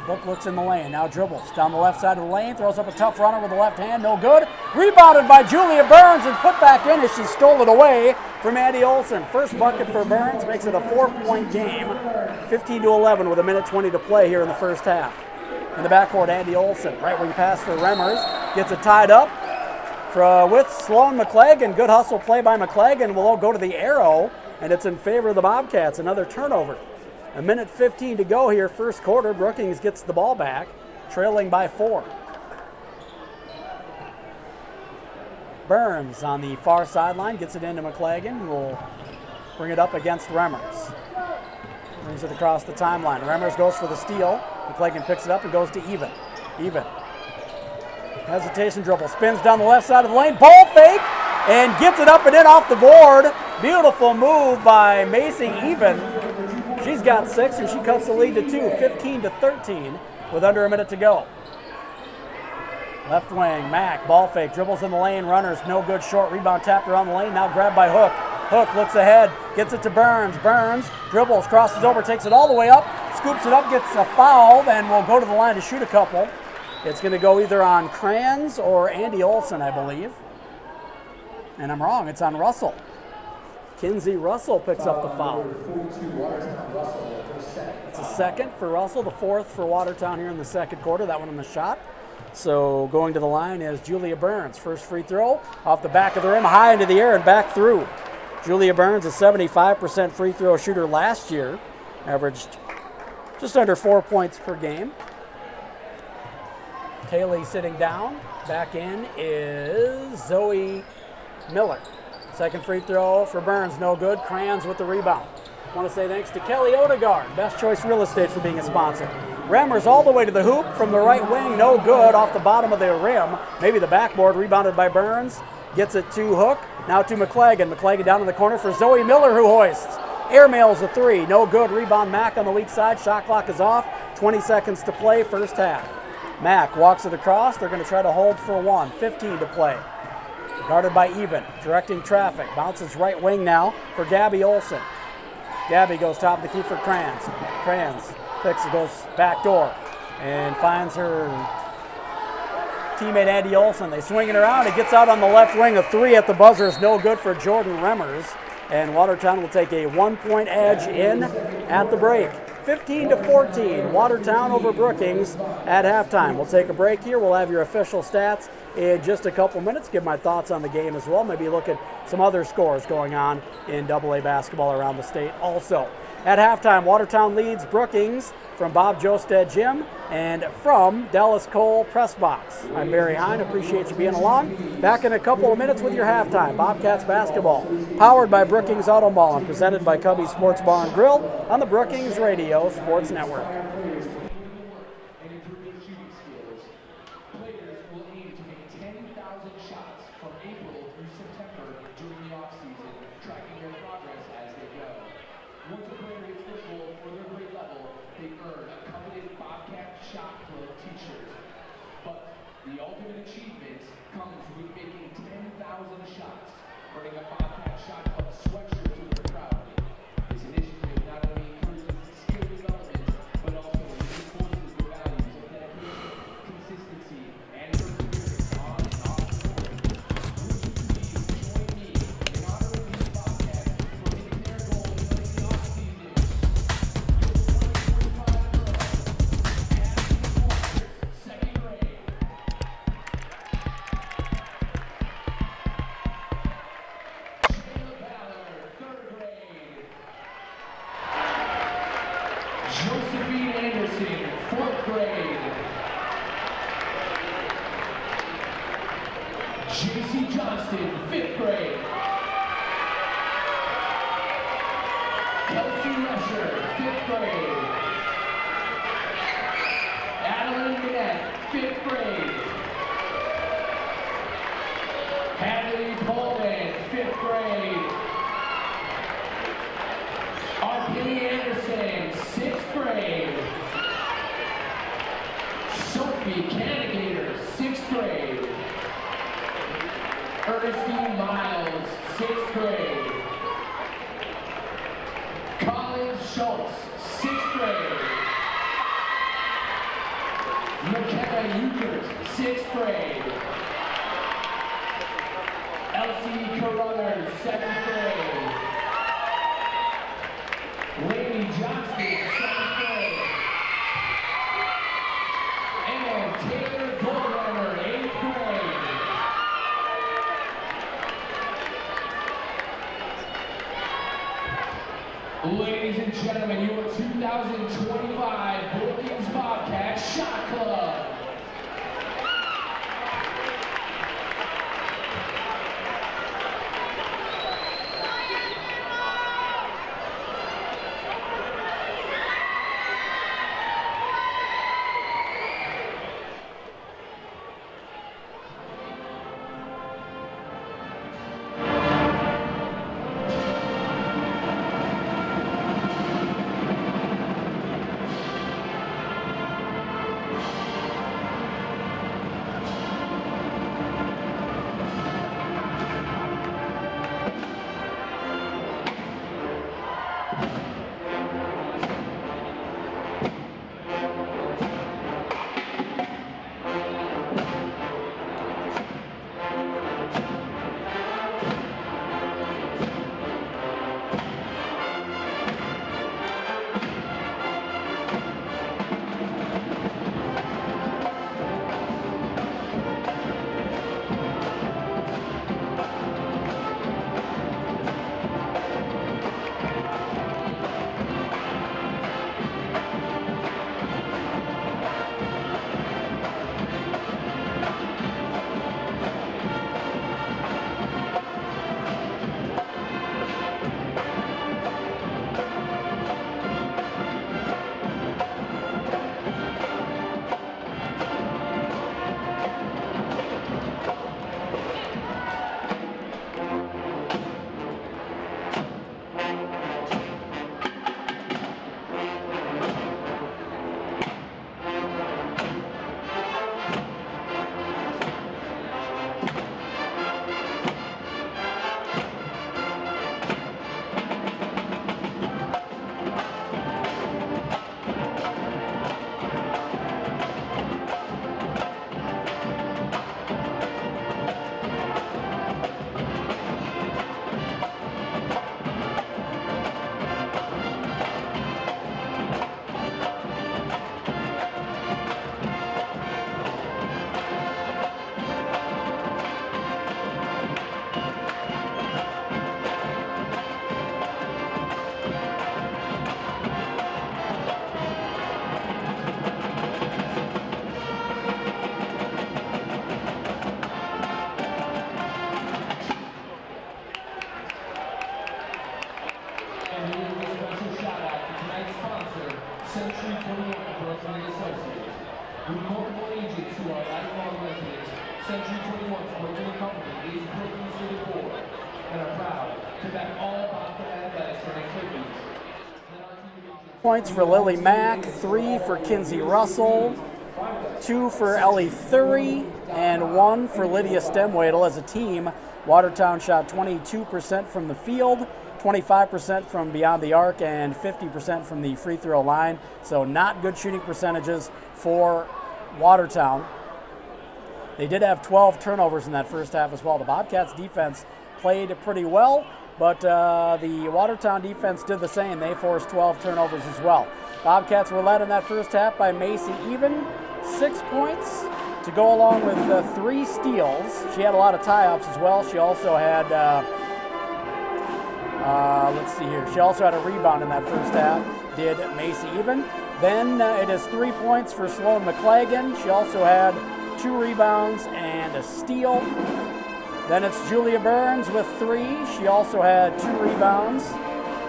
Hook looks in the lane, now dribbles down the left side of the lane, throws up a tough runner with the left hand, no good. Rebounded by Julia Burns and put back in as she stole it away from Andy Olson. First bucket for Burns makes it a 4-point game. 15-11 with 1:20 to play here in the first half. In the backcourt, Andy Olson. Right wing pass for Remmers, gets it tied up with Sloan McClagan. Good hustle play by McClagan. Will go to the arrow, and it's in favor of the Bobcats. Another turnover. 1:15 to go here, first quarter. Brookings gets the ball back, trailing by 4. Burns on the far sideline gets it into McClagan, who will bring it up against Remmers. Brings it across the timeline. Remmers goes for the steal. McClagan picks it up and goes to Even. Even. Hesitation dribble. Spins down the left side of the lane. Ball fake and gets it up and in off the board. Beautiful move by Macy Even. She's got 6 and she cuts the lead to 2. 15-13 with under a minute to go. Left wing, Mack, ball fake, dribbles in the lane, runners, no good, short, rebound tapped around the lane, now grabbed by Hook. Hook looks ahead, gets it to Burns. Burns dribbles, crosses over, takes it all the way up, scoops it up, gets a foul, and will go to the line to shoot a couple. It's going to go either on Kranz or Andy Olson, I believe. And I'm wrong, it's on Russell. Kinsey Russell picks up the foul. It's a second for Russell, the 4th for Watertown here in the second quarter, that one on the shot. So going to the line is Julia Burns. First free throw off the back of the rim, high into the air and back through. Julia Burns, a 75% free throw shooter last year, averaged just under 4 points per game. Taylor sitting down. Back in is Zoe Miller. Second free throw for Burns, no good. Kranz with the rebound. I want to say thanks to Kelly Odegaard, Best Choice Real Estate, for being a sponsor. Remmers all the way to the hoop from the right wing, no good, off the bottom of the rim. Maybe the backboard, rebounded by Burns. Gets it to Hook, now to McClagan. McClagan down in the corner for Zoe Miller, who hoists. Airmails a 3, no good. Rebound Mack on the weak side. Shot clock is off. 20 seconds to play, first half. Mack walks it across. They're going to try to hold for 1. 15 to play. Guarded by Even, directing traffic. Bounces right wing now for Gabby Olson. Gabby goes top of the key for Kranz. Kranz goes back door and finds her teammate Andy Olson. They swing it around. It gets out on the left wing. A 3 at the buzzer is no good for Jordan Remmers. And Watertown will take a 1-point edge in at the break. 15-14, Watertown over Brookings at halftime. We'll take a break here. We'll have your official stats in just a couple minutes. Give my thoughts on the game as well. Maybe look at some other scores going on in AA basketball around the state also. At halftime, Watertown leads Brookings from Bob Josted Gym and from Dallas Cole Press Box. I'm Barry Hine. Appreciate you being along. Back in a couple of minutes with your halftime. Bobcats basketball, powered by Brookings Auto Mall and presented by Cubby Sports Bar and Grill on the Brookings Radio Sports Network. The ultimate achievement comes with making 10,000 shots, earning a Bobcat Shot Club sweatshirt to their crowd. This initiative not only encourages skill development, but also reinforces the values of dedication, consistency, and perseverance on and off the court. Would you please join me in honoring these Bobcats for hitting their goal during the offseason? Your 2025 girls, Ashley Walters, second grade. Josephine Anderson, 4th grade. JC Johnston, 5th grade. Kelsey Rusher, 5th grade. Adeline Minette, 5th grade. Hadley Pullman, 5th grade. Arpini Anderson, 6th grade. Sophie Canigator, 6th grade. Ernestine Miles, 6th grade. Colin Schultz, 6th grade. McKenna Euchert, 6th grade. Elsie Carruthers, 7th grade. Lady Johnston, 7th grade. And Taylor Goldhammer, 8th grade. Ladies and gentlemen, your 2025 Brookings Bobcats Shot Club. Remarkable agent to our lifelong residents, Century 21's Brooklyn Company is Brookings to the core, and are proud to back all Bobcat athletics and activities. Points for Lily Mack, 3 for Kinsey Russell, 2 for Ellie Thury, and 1 for Lydia Stemwadel. As a team, Watertown shot 22% from the field, 25% from beyond the arc, and 50% from the free throw line. So not good shooting percentages for Watertown. They did have 12 turnovers in that first half as well. The Bobcats defense played pretty well, but the Watertown defense did the same. They forced 12 turnovers as well. Bobcats were led in that first half by Macy Even, 6 points to go along with 3 steals. She had a lot of tie-ups as well. She also had, she also had a rebound in that first half, did Macy Even. Then it is 3 points for Sloan McClagan. She also had 2 rebounds and a steal. Then it's Julia Burns with 3. She also had 2 rebounds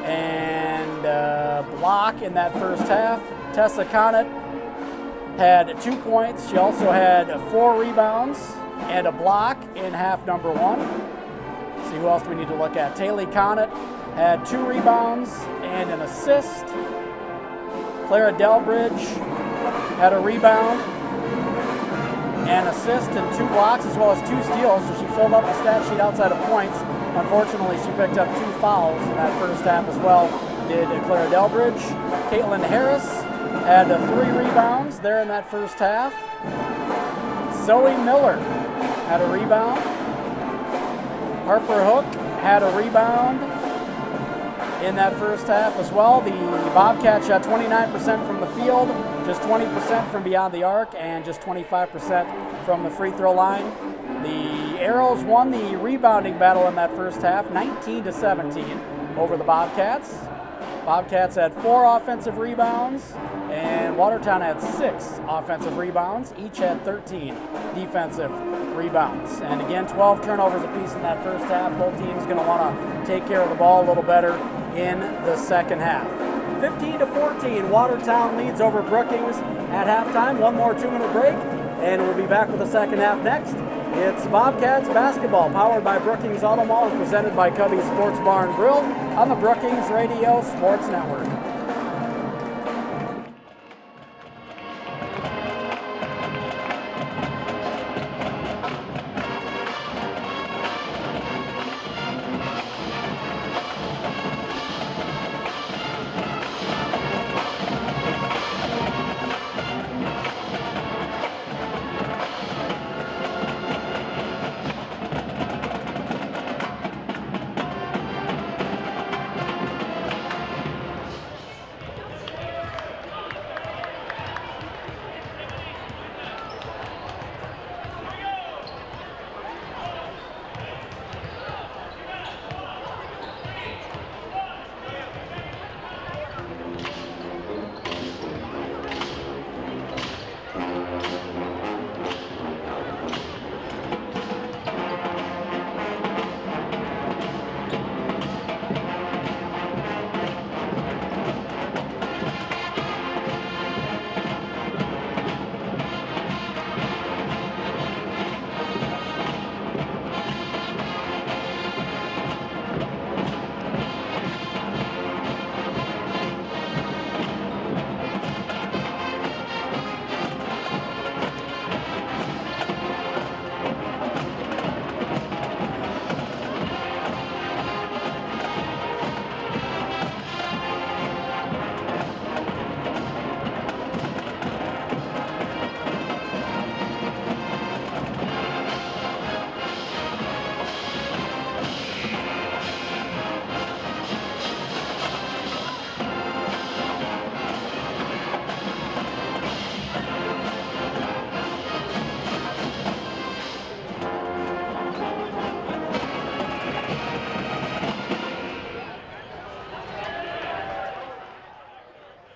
and a block in that first half. Tessa Connett had 2 points. She also had 4 rebounds and a block in half number 1. See who else do we need to look at. Taylor Connett had 2 rebounds and an assist. Clara Delbridge had a rebound and assist and 2 blocks as well as 2 steals, so she filled up the stat sheet outside of points. Unfortunately, she picked up 2 fouls in that first half as well, did Clara Delbridge. Caitlin Harris had 3 rebounds there in that first half. Zoe Miller had a rebound. Harper Hook had a rebound in that first half as well. The Bobcats shot 29% from the field, just 20% from beyond the arc, and just 25% from the free throw line. The Arrows won the rebounding battle in that first half, 19-17 over the Bobcats. Bobcats had 4 offensive rebounds, and Watertown had 6 offensive rebounds. Each had 13 defensive rebounds. And again, 12 turnovers apiece in that first half. Both teams going to want to take care of the ball a little better in the second half. 15-14, Watertown leads over Brookings at halftime. One more 2-minute break, and we'll be back with the second half next. It's Bobcats basketball, powered by Brookings Auto Mall and presented by Cubby's Sports Bar and Grill on the Brookings Radio Sports Network.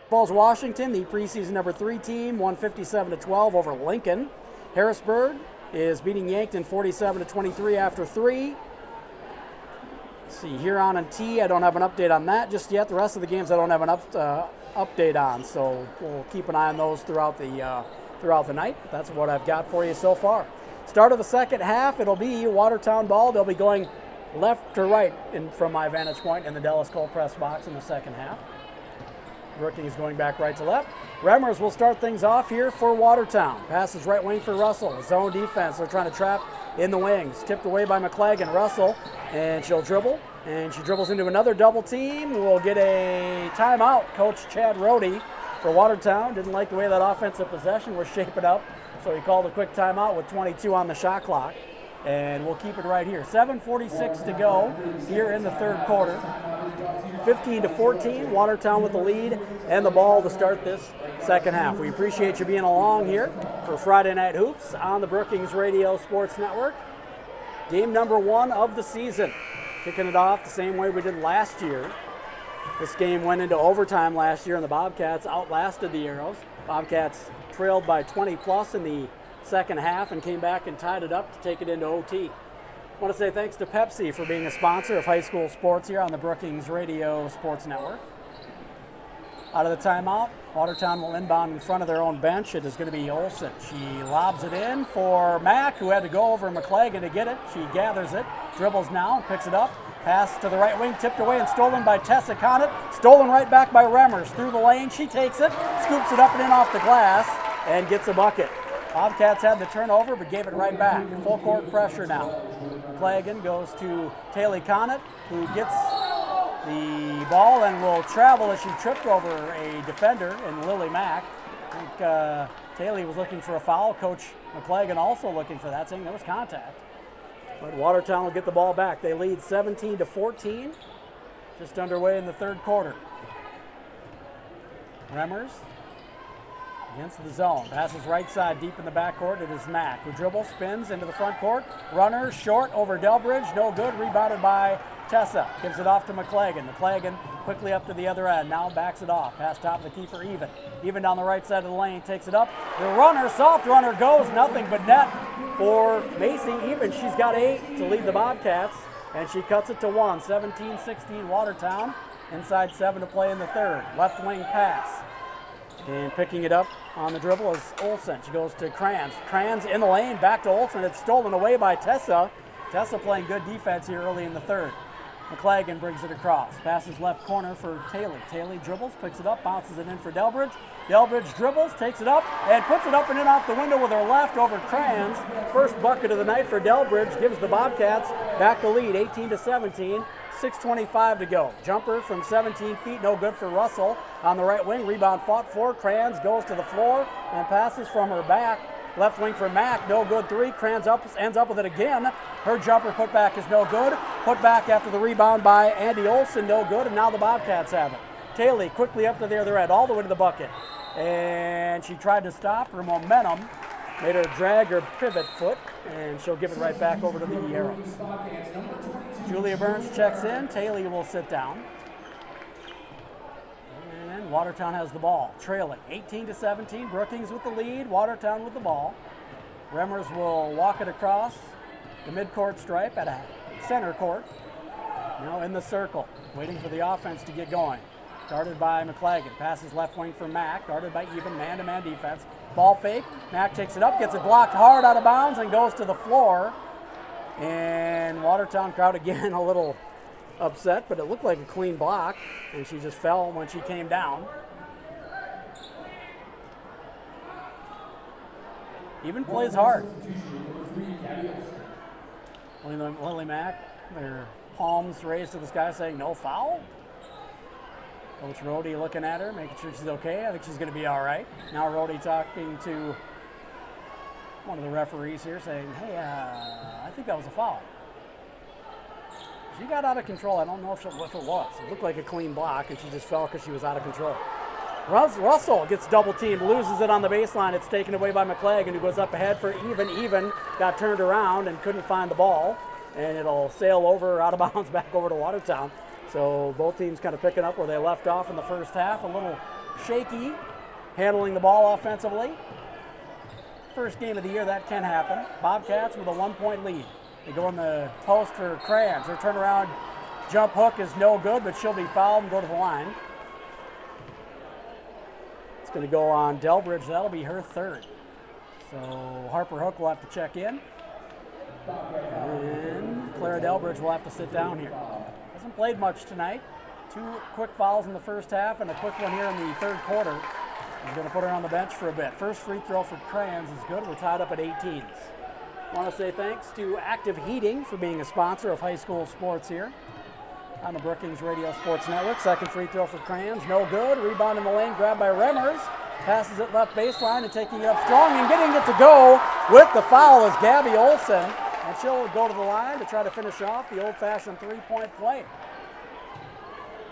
Falls Washington, the preseason number 3 team, won 57-12 over Lincoln. Harrisburg is beating Yankton 47-23 after 3. Let's see, Huron and T, I don't have an update on that just yet. The rest of the games I don't have an update on, so we'll keep an eye on those throughout the throughout the night. That's what I've got for you so far. Start of the second half, it'll be Watertown ball. They'll be going left to right from my vantage point in the Dallas Cold Press box in the second half. Brookings going back right to left. Remmers will start things off here for Watertown. Passes right wing for Russell. Zone defense. They're trying to trap in the wings. Tipped away by McClagan. Russell, and she'll dribble. And she dribbles into another double team. We'll get a timeout. Coach Chad Rohde for Watertown didn't like the way that offensive possession was shaping up, so he called a quick timeout with 22 on the shot clock. And we'll keep it right here. 7:46 to go here in the third quarter. 15-14, Watertown with the lead and the ball to start this second half. We appreciate you being along here for Friday Night Hoops on the Brookings Radio Sports Network. Game number 1 of the season. Kicking it off the same way we did last year. This game went into overtime last year and the Bobcats outlasted the Arrows. Bobcats trailed by 20 plus in the second half and came back and tied it up to take it into OT. I want to say thanks to Pepsi for being a sponsor of high school sports here on the Brookings Radio Sports Network. Out of the timeout, Watertown will inbound in front of their own bench. It is going to be Olsen. She lobs it in for Mack, who had to go over McClagan to get it. She gathers it, dribbles now, and picks it up. Pass to the right wing, tipped away and stolen by Tessa Conant. Stolen right back by Remmers. Through the lane, she takes it, scoops it up and in off the glass, and gets a bucket. Bobcats had the turnover, but gave it right back. Full court pressure now. McClagan goes to Taylor Conant, who gets the ball and will travel as she tripped over a defender in Lily Mack. I think Taylor was looking for a foul. Coach McClagan also looking for that, saying there was contact. But Watertown will get the ball back. They lead 17-14, just underway in the third quarter. Remmers against the zone. Passes right side deep in the backcourt. It is Mack who dribbles, spins into the front court. Runner short over Delbridge. No good. Rebounded by Tessa. Gives it off to McClagan. McClagan quickly up to the other end. Now backs it off. Pass top of the key for Even. Even down the right side of the lane. Takes it up. The runner, soft runner, goes. Nothing but net for Macy. Even. She's got 8 to lead the Bobcats. And she cuts it to 1. 17-16 Watertown. Inside 7 to play in the third. Left wing pass. And picking it up on the dribble is Olsen. She goes to Kranz. Kranz in the lane, back to Olsen. It's stolen away by Tessa. Tessa playing good defense here early in the third. McClagan brings it across. Passes left corner for Taylor. Taylor dribbles, picks it up, bounces it in for Delbridge. Delbridge dribbles, takes it up, and puts it up and in off the window with her left over Kranz. First bucket of the night for Delbridge. Gives the Bobcats back the lead, 18-17. 6:25 to go. Jumper from 17 feet, no good for Russell on the right wing. Rebound fought for. Kranz goes to the floor and passes from her back. Left wing for Mack, no good 3. Kranz ends up with it again. Her jumper put back is no good. Put back after the rebound by Andy Olsen, no good, and now the Bobcats have it. Taylor quickly up to the other end, all the way to the bucket. And she tried to stop. Her momentum made her drag her pivot foot, and she'll give it right back over to the Arrows. Julia Burns checks in. Taylor will sit down. And Watertown has the ball, trailing 18-17. Brookings with the lead. Watertown with the ball. Remmers will walk it across the midcourt stripe at a center court. Now in the circle, waiting for the offense to get going. Guarded by McClagan. Passes left wing for Mack. Guarded by Even. Man-to-man defense. Ball fake. Mack takes it up, gets it blocked hard out of bounds, and goes to the floor. And Watertown crowd again a little upset, but it looked like a clean block, and she just fell when she came down. Even plays hard. Lily Mack, their palms raised to the sky saying no foul. Coach Rohde looking at her, making sure she's okay. I think she's going to be all right. Now Rohde talking to one of the referees here saying, hey, I think that was a foul. She got out of control. I don't know if it was. It looked like a clean block, and she just fell because she was out of control. Russell gets double teamed, loses it on the baseline. It's taken away by McClagan, who goes up ahead for Even. Even got turned around and couldn't find the ball, and it'll sail over out of bounds back over to Watertown. So both teams kind of picking up where they left off in the first half. A little shaky, handling the ball offensively. First game of the year, that can happen. Bobcats with a 1-point lead. They go in the post for Kranz. Her turnaround jump hook is no good, but she'll be fouled and go to the line. It's going to go on Delbridge. That'll be her third. So Harper Hook will have to check in. And Clara Delbridge will have to sit down here. Hasn't played much tonight. 2 quick fouls in the first half and a quick one here in the third quarter. He's going to put her on the bench for a bit. First free throw for Crayons is good. We're tied up at 18s. I want to say thanks to Active Heating for being a sponsor of high school sports here on the Brookings Radio Sports Network. Second free throw for Crayons, no good. Rebound in the lane, grabbed by Remmers. Passes it left baseline and taking it up strong and getting it to go with the foul is Gabby Olson. And she'll go to the line to try to finish off the old-fashioned three-point play.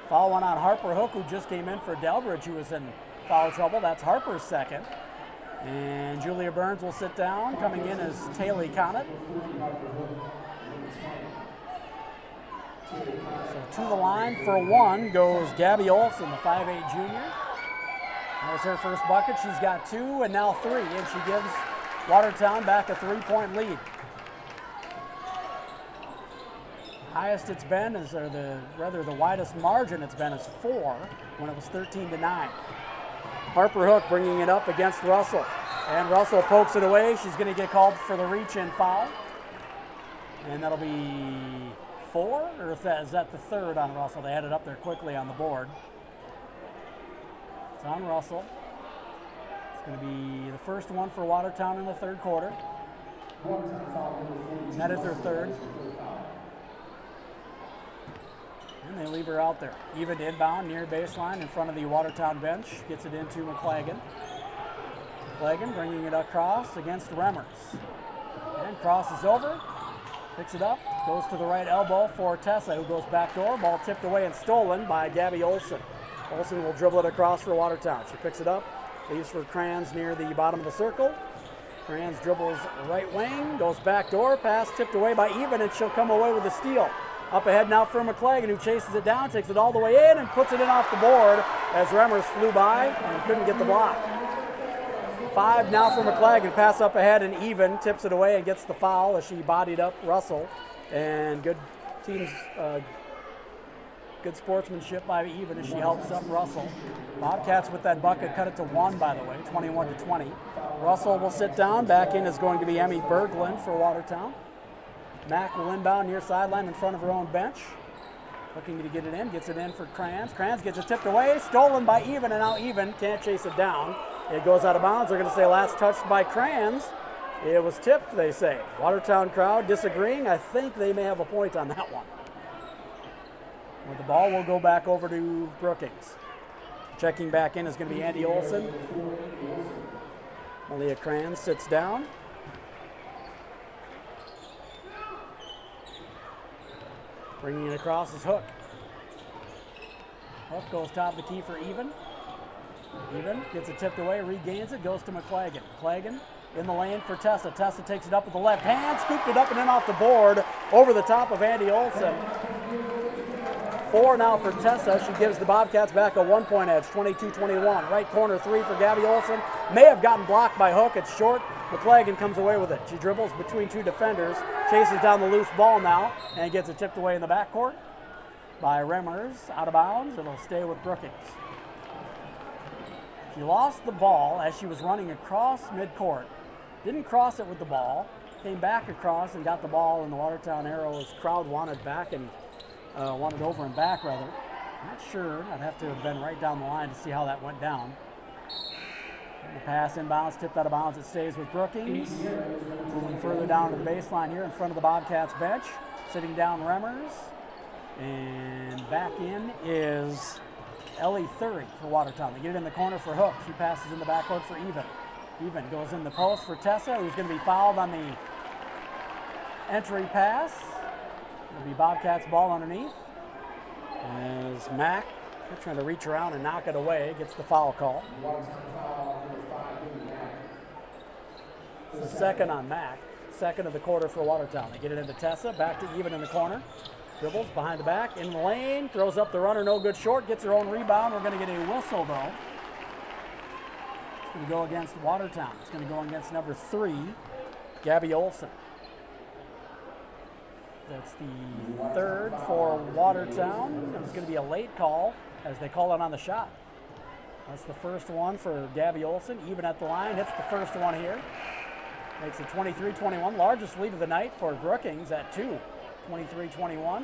Foul one on Harper Hook, who just came in for Delbridge, who was in foul trouble. That's Harper's second. And Julia Burns will sit down. Coming in is Taylor Connett. So to the line for one goes Gabby Olson, the 5'8 junior. That was her first bucket. She's got 2 and now 3, and she gives Watertown back a 3-point lead. Highest it's been is, or the widest margin it's been is 4 when it was 13-9. Harper Hook bringing it up against Russell. And Russell pokes it away. She's going to get called for the reach-in foul. And that'll be 4, or is that the third on Russell? They had it up there quickly on the board. It's on Russell. It's going to be the first one for Watertown in the third quarter. And that is their third. And they leave her out there. Even inbound near baseline in front of the Watertown bench. Gets it into McClagan. McClagan bringing it across against Remmers. And crosses over. Picks it up. Goes to the right elbow for Tessa, who goes backdoor. Ball tipped away and stolen by Gabby Olson. Olson will dribble it across for Watertown. She picks it up. Leaves for Crayons near the bottom of the circle. Crayons dribbles right wing. Goes backdoor. Pass tipped away by Even, and she'll come away with a steal. Up ahead now for McClagan, who chases it down, takes it all the way in, and puts it in off the board as Remmers flew by and couldn't get the block. 5 now for McClagan. Pass up ahead, and Even tips it away and gets the foul as she bodied up Russell. And good teams, good sportsmanship by Even as she helps up Russell. Bobcats with that bucket cut it to 1, by the way, 21-20. Russell will sit down. Back in is going to be Emmy Berglund for Watertown. Mack will inbound near sideline in front of her own bench. Looking to get it in, gets it in for Crayons. Crayons gets it tipped away, stolen by Even, and now Even can't chase it down. It goes out of bounds. They're going to say last touched by Crayons. It was tipped, they say. Watertown crowd disagreeing. I think they may have a point on that one. With the ball, will go back over to Brookings. Checking back in is going to be Andy Olson. Malia Crayons sits down. Bringing it across is Hook. Hook goes top of the key for Even. Even gets it tipped away, regains it, goes to McClagan. McClagan in the lane for Tessa. Tessa takes it up with the left hand, scooped it up and in off the board over the top of Andy Olson. 4 now for Tessa. She gives the Bobcats back a 1-point edge, 22-21. Right corner 3 for Gabby Olson. May have gotten blocked by Hook. It's short. McClagan comes away with it. She dribbles between 2 defenders, chases down the loose ball now, and gets it tipped away in the backcourt by Remmers. Out of bounds. It'll stay with Brookings. She lost the ball as she was running across midcourt. Didn't cross it with the ball. Came back across and got the ball, and the Watertown Arrows crowd wanted back and wanted over and back, rather. Not sure. I'd have to have been right down the line to see how that went down. The pass inbounds, tipped out of bounds. It stays with Brookings. Moving further down to the baseline here in front of the Bobcats bench. Sitting down Remmers. And back in is Ellie Thury for Watertown. They get it in the corner for Hook. She passes in the backcourt for Even. Even goes in the post for Tessa, who's going to be fouled on the entry pass. It'll be Bobcats ball underneath. As Mack, trying to reach around and knock it away, gets the foul call. The second on Mack. Second of the quarter for Watertown. They get it into Tessa, back to Even in the corner. Dribbles behind the back, in the lane, throws up the runner, no good short, gets her own rebound. We're going to get a whistle, though. It's going to go against Watertown. It's going to go against number 3, Gabby Olson. That's the third for Watertown. It's going to be a late call as they call it on the shot. That's the first one for Gabby Olson. Even at the line, hits the first one here. Makes it 23-21, largest lead of the night for Brookings at 2. 23-21.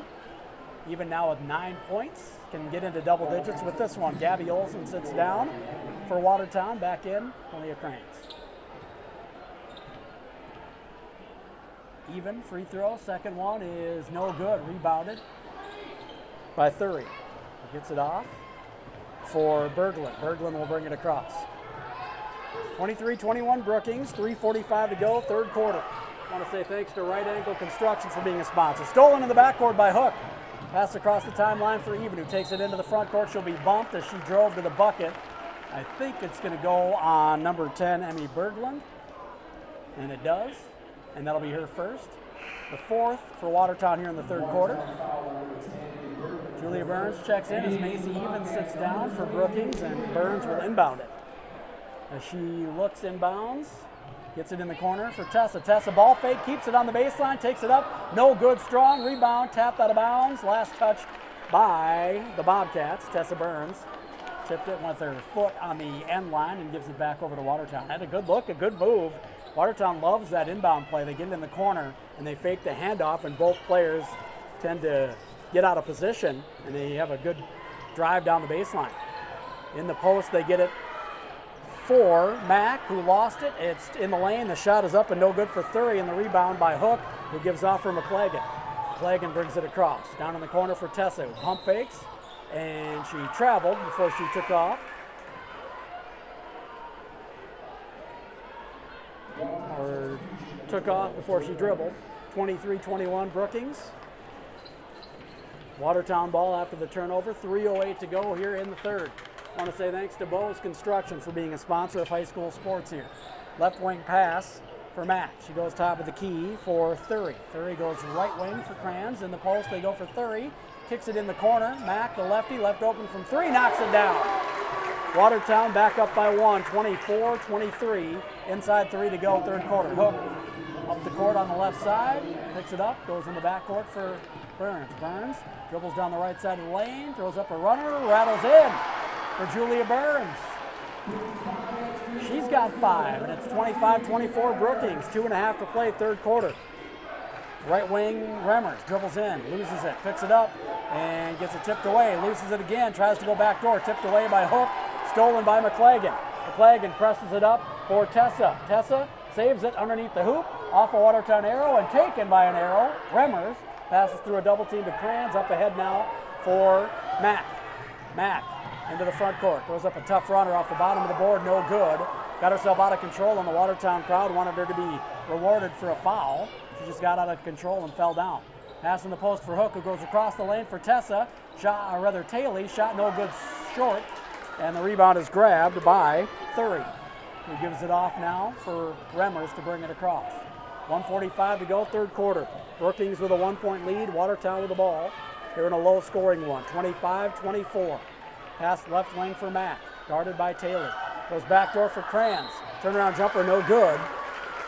Even now with 9 points. Can get into double digits with this one. Gabby Olson sits down for Watertown. Back in, Malia Cranes. Even free throw. Second one is no good. Rebounded by Thury. Gets it off for Berglund. Berglund will bring it across. 23-21 Brookings, 3:45 to go, third quarter. I want to say thanks to Right Angle Construction for being a sponsor. Stolen in the backcourt by Hook. Pass across the timeline for Even, who takes it into the front court. She'll be bumped as she drove to the bucket. I think it's going to go on number 10, Emmy Berglund. And it does. And that'll be her first. The fourth for Watertown here in the third quarter. Julia Burns checks in as Macy Even sits down for Brookings, and Burns will inbound it. As she looks inbounds, gets it in the corner for Tessa. Tessa ball fake, keeps it on the baseline, takes it up. No good, strong rebound, tapped out of bounds. Last touch by the Bobcats. Tessa Burns tipped it with her foot on the end line and gives it back over to Watertown. Had a good look, a good move. Watertown loves that inbound play. They get it in the corner and they fake the handoff, and both players tend to get out of position, and they have a good drive down the baseline. In the post, they get it for Mack, who lost it. It's in the lane. The shot is up and no good for Thury, and the rebound by Hook, who gives off for McClagan. McClagan brings it across. Down in the corner for Tessa, who pump fakes, and she traveled before she took off. Or took off before she dribbled. 23-21 Brookings. Watertown ball after the turnover. 3:08 to go here in the third. I want to say thanks to Bose Construction for being a sponsor of high school sports here. Left wing pass for Mack. She goes top of the key for Thury. Thury goes right wing for Crans. In the post, they go for Thury. Kicks it in the corner. Mack, the lefty, left open from three, knocks it down. Watertown back up by one, 24-23. Inside 3 to go, third quarter. Hook up the court on the left side. Picks it up, goes in the backcourt for Burns. Burns dribbles down the right side of the lane, throws up a runner, rattles in for Julia Burns. She's got 5, and it's 25-24 Brookings. 2.5 to play, third quarter. Right wing, Remmers dribbles in, loses it, picks it up, and gets it tipped away. Loses it again, tries to go back door, tipped away by Hook, stolen by McClagan. McClagan presses it up for Tessa. Tessa saves it underneath the hoop, off a Watertown arrow, and taken by an arrow. Remmers passes through a double team to Crans, up ahead now for Mack. Mack into the front court, throws up a tough runner off the bottom of the board, no good. Got herself out of control, and the Watertown crowd wanted her to be rewarded for a foul. She just got out of control and fell down. Pass in the post for Hook, who goes across the lane for Tessa. Shot, or rather Taylor, shot no good, short, and the rebound is grabbed by Thury, who gives it off now for Remmers to bring it across. 1:45 to go, third quarter. Brookings with a 1-point lead, Watertown with the ball. They're in a low-scoring one, 25-24. Pass left wing for Mack, guarded by Taylor. Goes back door for Crans. Turnaround jumper, no good.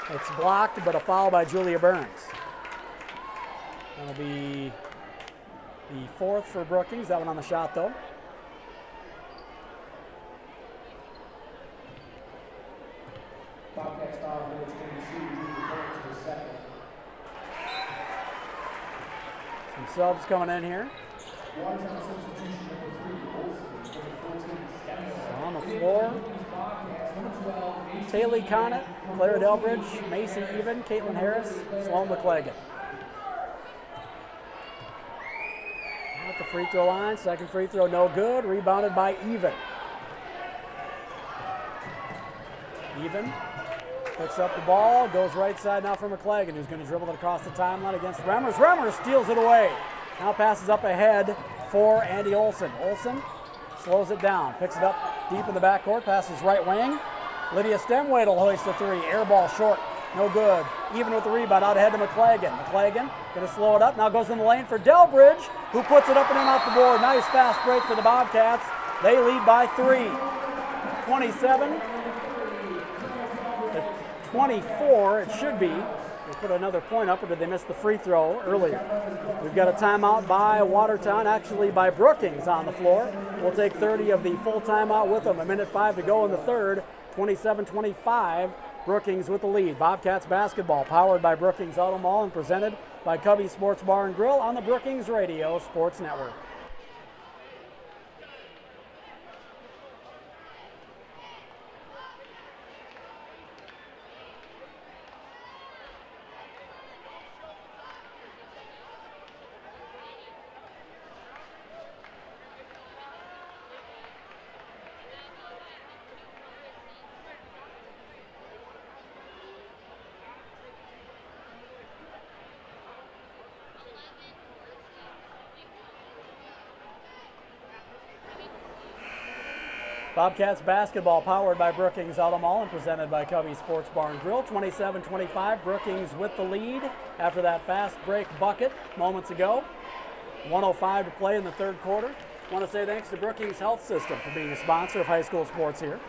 It's blocked, but a foul by Julia Burns. That'll be the fourth for Brookings. That one on the shot, though. Bobcats foul number 22, to the second. Some subs coming in here. Watertown substitution number 3, Olsen, number 14, On the floor, Taylor Connett, Clara Delbridge, Macy Even, Caitlin Harris, Sloan McClagan. At the free throw line, second free throw no good, rebounded by Even. Even picks up the ball, goes right side now for McClagan, who's going to dribble it across the timeline against Remmers. Remmers steals it away. Now passes up ahead for Andy Olson. Olson slows it down, picks it up deep in the backcourt, passes right wing. Lydia Stemwade will hoist the three. Air ball short, no good. Even with the rebound, out ahead to McClagan. McClagan going to slow it up. Now goes in the lane for Delbridge, who puts it up and in off the board. Nice fast break for the Bobcats. They lead by 3. 27-24, it should be. They put another point up, or did they miss the free throw earlier? We've got a timeout by Watertown, actually by Brookings on the floor. We'll take 30 of the full timeout with them. 1:05 to go in the third. 27-25, Brookings with the lead. Bobcats basketball powered by Brookings Auto Mall and presented by Cubby Sports Bar and Grill on the Brookings Radio Sports Network. Bobcats basketball powered by Brookings Auto Mall and presented by Cubby Sports Bar and Grill. 27-25, Brookings with the lead after that fast break bucket moments ago. 1:05 to play in the third quarter. I want to say thanks to Brookings Health System for being a sponsor of high school sports here.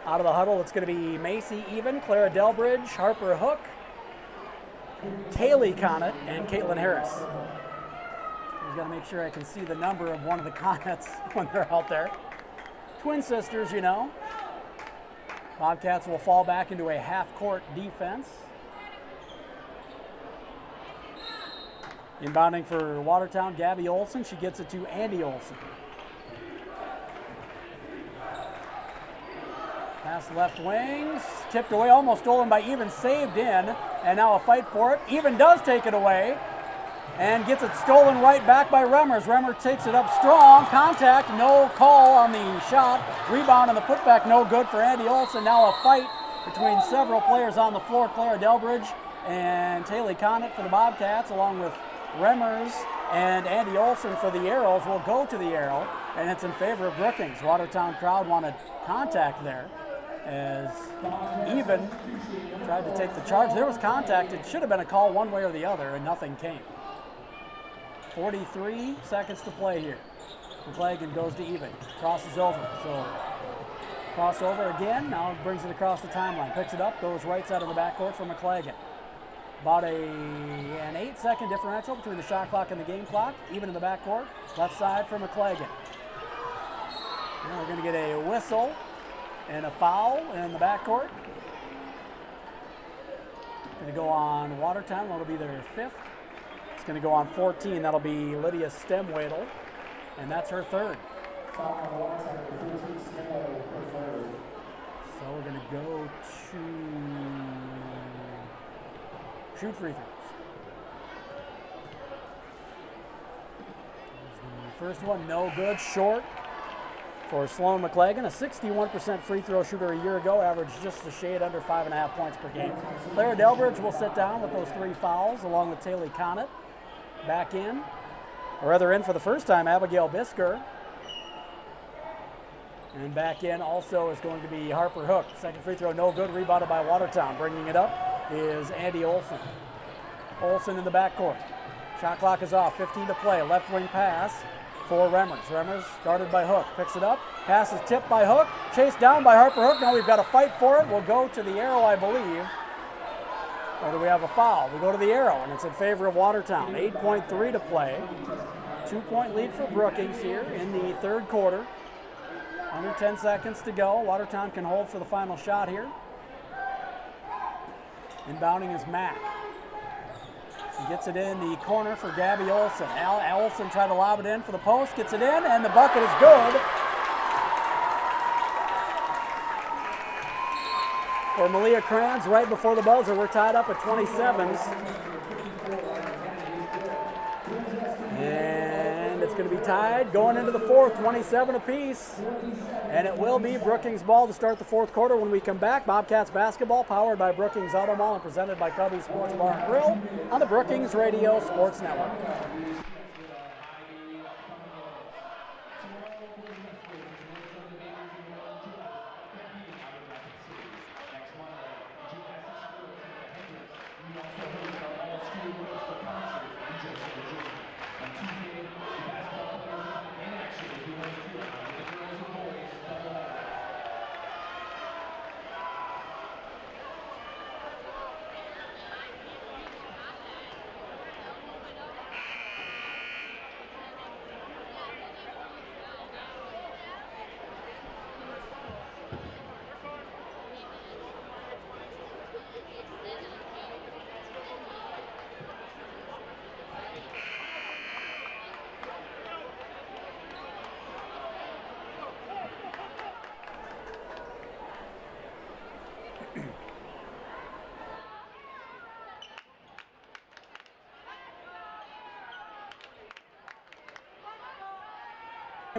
Out of the huddle, it's going to be Macy Even, Clara Delbridge, Harper Hook, Kaylee Connett, and Caitlin Harris. I've got to make sure I can see the number of one of the Connett's when they're out there. Twin sisters, you know. Bobcats will fall back into a half-court defense. Inbounding for Watertown, Gabby Olson. She gets it to Andy Olson. Pass left wings, tipped away, almost stolen by Even, saved in, and now a fight for it. Even does take it away and gets it stolen right back by Remmers. Remmer takes it up strong, contact, no call on the shot. Rebound and the putback, no good for Andy Olson. Now a fight between several players on the floor. Clara Delbridge and Kaylee Connett for the Bobcats, along with Remmers and Andy Olson for the Arrows. Will go to the arrow, and it's in favor of Brookings. Watertown crowd wanted contact there as Even tried to take the charge. There was contact. It should have been a call one way or the other, and nothing came. 43 seconds to play here. McClagan goes to Even, crosses over. So crossover again, now brings it across the timeline. Picks it up, goes right side of the backcourt for McClagan. About an 8-second differential between the shot clock and the game clock. Even in the backcourt, left side for McClagan. Now we're going to get a whistle and a foul in the backcourt. Going to go on Watertown, that'll be their fifth. It's going to go on 14. That'll be Lydia Stemwadel, and that's her third. So we're going to go to shoot free throws. The first one, no good, short for Sloan McClagan, a 61% free throw shooter a year ago, averaged just a shade under 5.5 points per game. Clara Delbridge will sit down with those 3 fouls, along with Kaylee Connett. Back in, or rather in for the first time, Abigail Bisker. And back in also is going to be Harper Hook. Second free throw, no good, rebounded by Watertown. Bringing it up is Andy Olson. Olson in the backcourt. Shot clock is off, 15 to play. Left wing pass for Remmers. Remmers guarded by Hook, picks it up. Pass is tipped by Hook, chased down by Harper Hook. Now we've got a fight for it. We'll go to the arrow, I believe. Or do we have a foul? We go to the arrow, and it's in favor of Watertown. 8.3 to play. 2-point lead for Brookings here in the third quarter. Under 10 seconds to go. Watertown can hold for the final shot here. Inbounding is Mack. He gets it in the corner for Gabby Olson. Olson tried to lob it in for the post, gets it in, and the bucket is good. For Malia Kranz, right before the buzzer, we're tied up at 27s. And it's going to be tied going into the fourth, 27 apiece. And it will be Brookings ball to start the fourth quarter. When we come back, Bobcats basketball powered by Brookings Auto Mall and presented by Cubby Sports Bar and Grill on the Brookings Radio Sports Network.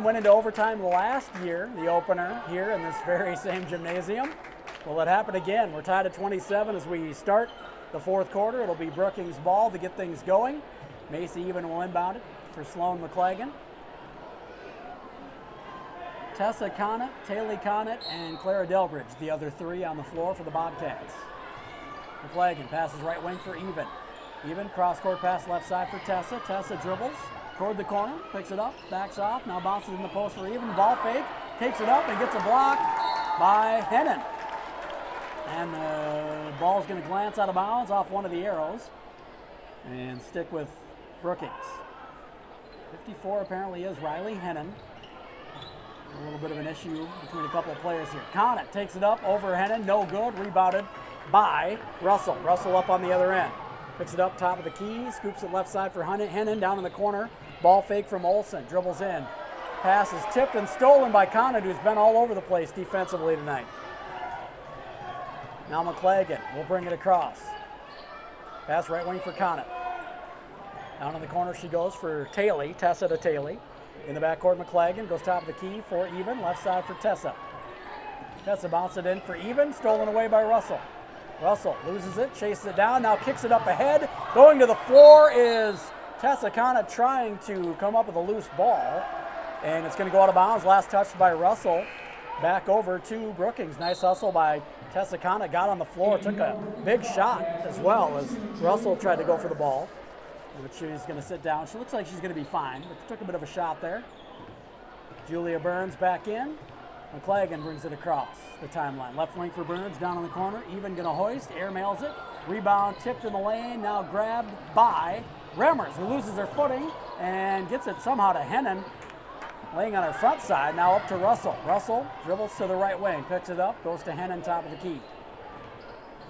Went into overtime last year, the opener here in this very same gymnasium. Will it happen again? We're tied at 27 as we start the fourth quarter. It'll be Brookings ball to get things going. Macy Even will inbound it for Sloan McClagan. Tessa Connett, Taylor Connett, and Clara Delbridge, the other three on the floor for the Bobcats. McClagan passes right wing for Even. Even cross-court pass left side for Tessa. Tessa dribbles toward the corner, picks it up, backs off, now bounces in the post for Even. Ball fake, takes it up and gets a block by Hennon. And the ball's going to glance out of bounds off one of the arrows and stick with Brookings. 54 apparently is Riley Hennon. A little bit of an issue between a couple of players here. Connett takes it up over Hennon, no good, rebounded by Russell. Russell up on the other end. Picks it up top of the key, scoops it left side for Hennon, down in the corner. Ball fake from Olsen, dribbles in. Pass is tipped and stolen by Connett, who's been all over the place defensively tonight. Now McClagan will bring it across. Pass right wing for Connett. Down in the corner she goes for Taylor, Tessa to Taylor. In the backcourt, McClagan goes top of the key for Even, left side for Tessa. Tessa bounces it in for Even, stolen away by Russell. Russell loses it, chases it down, now kicks it up ahead. Going to the floor is Tessa Connett trying to come up with a loose ball. And it's going to go out of bounds. Last touched by Russell. Back over to Brookings. Nice hustle by Tessa Connett. Got on the floor, took a big shot as well as Russell tried to go for the ball. But she's going to sit down. She looks like she's going to be fine, but took a bit of a shot there. Julia Burns back in. McClagan brings it across the timeline. Left wing for Burns, down in the corner. Even going to hoist, airmails it. Rebound tipped in the lane, now grabbed by Remmers, who loses her footing and gets it somehow to Hennon, laying on her front side. Now up to Russell. Russell dribbles to the right wing, picks it up, goes to Hennon, top of the key.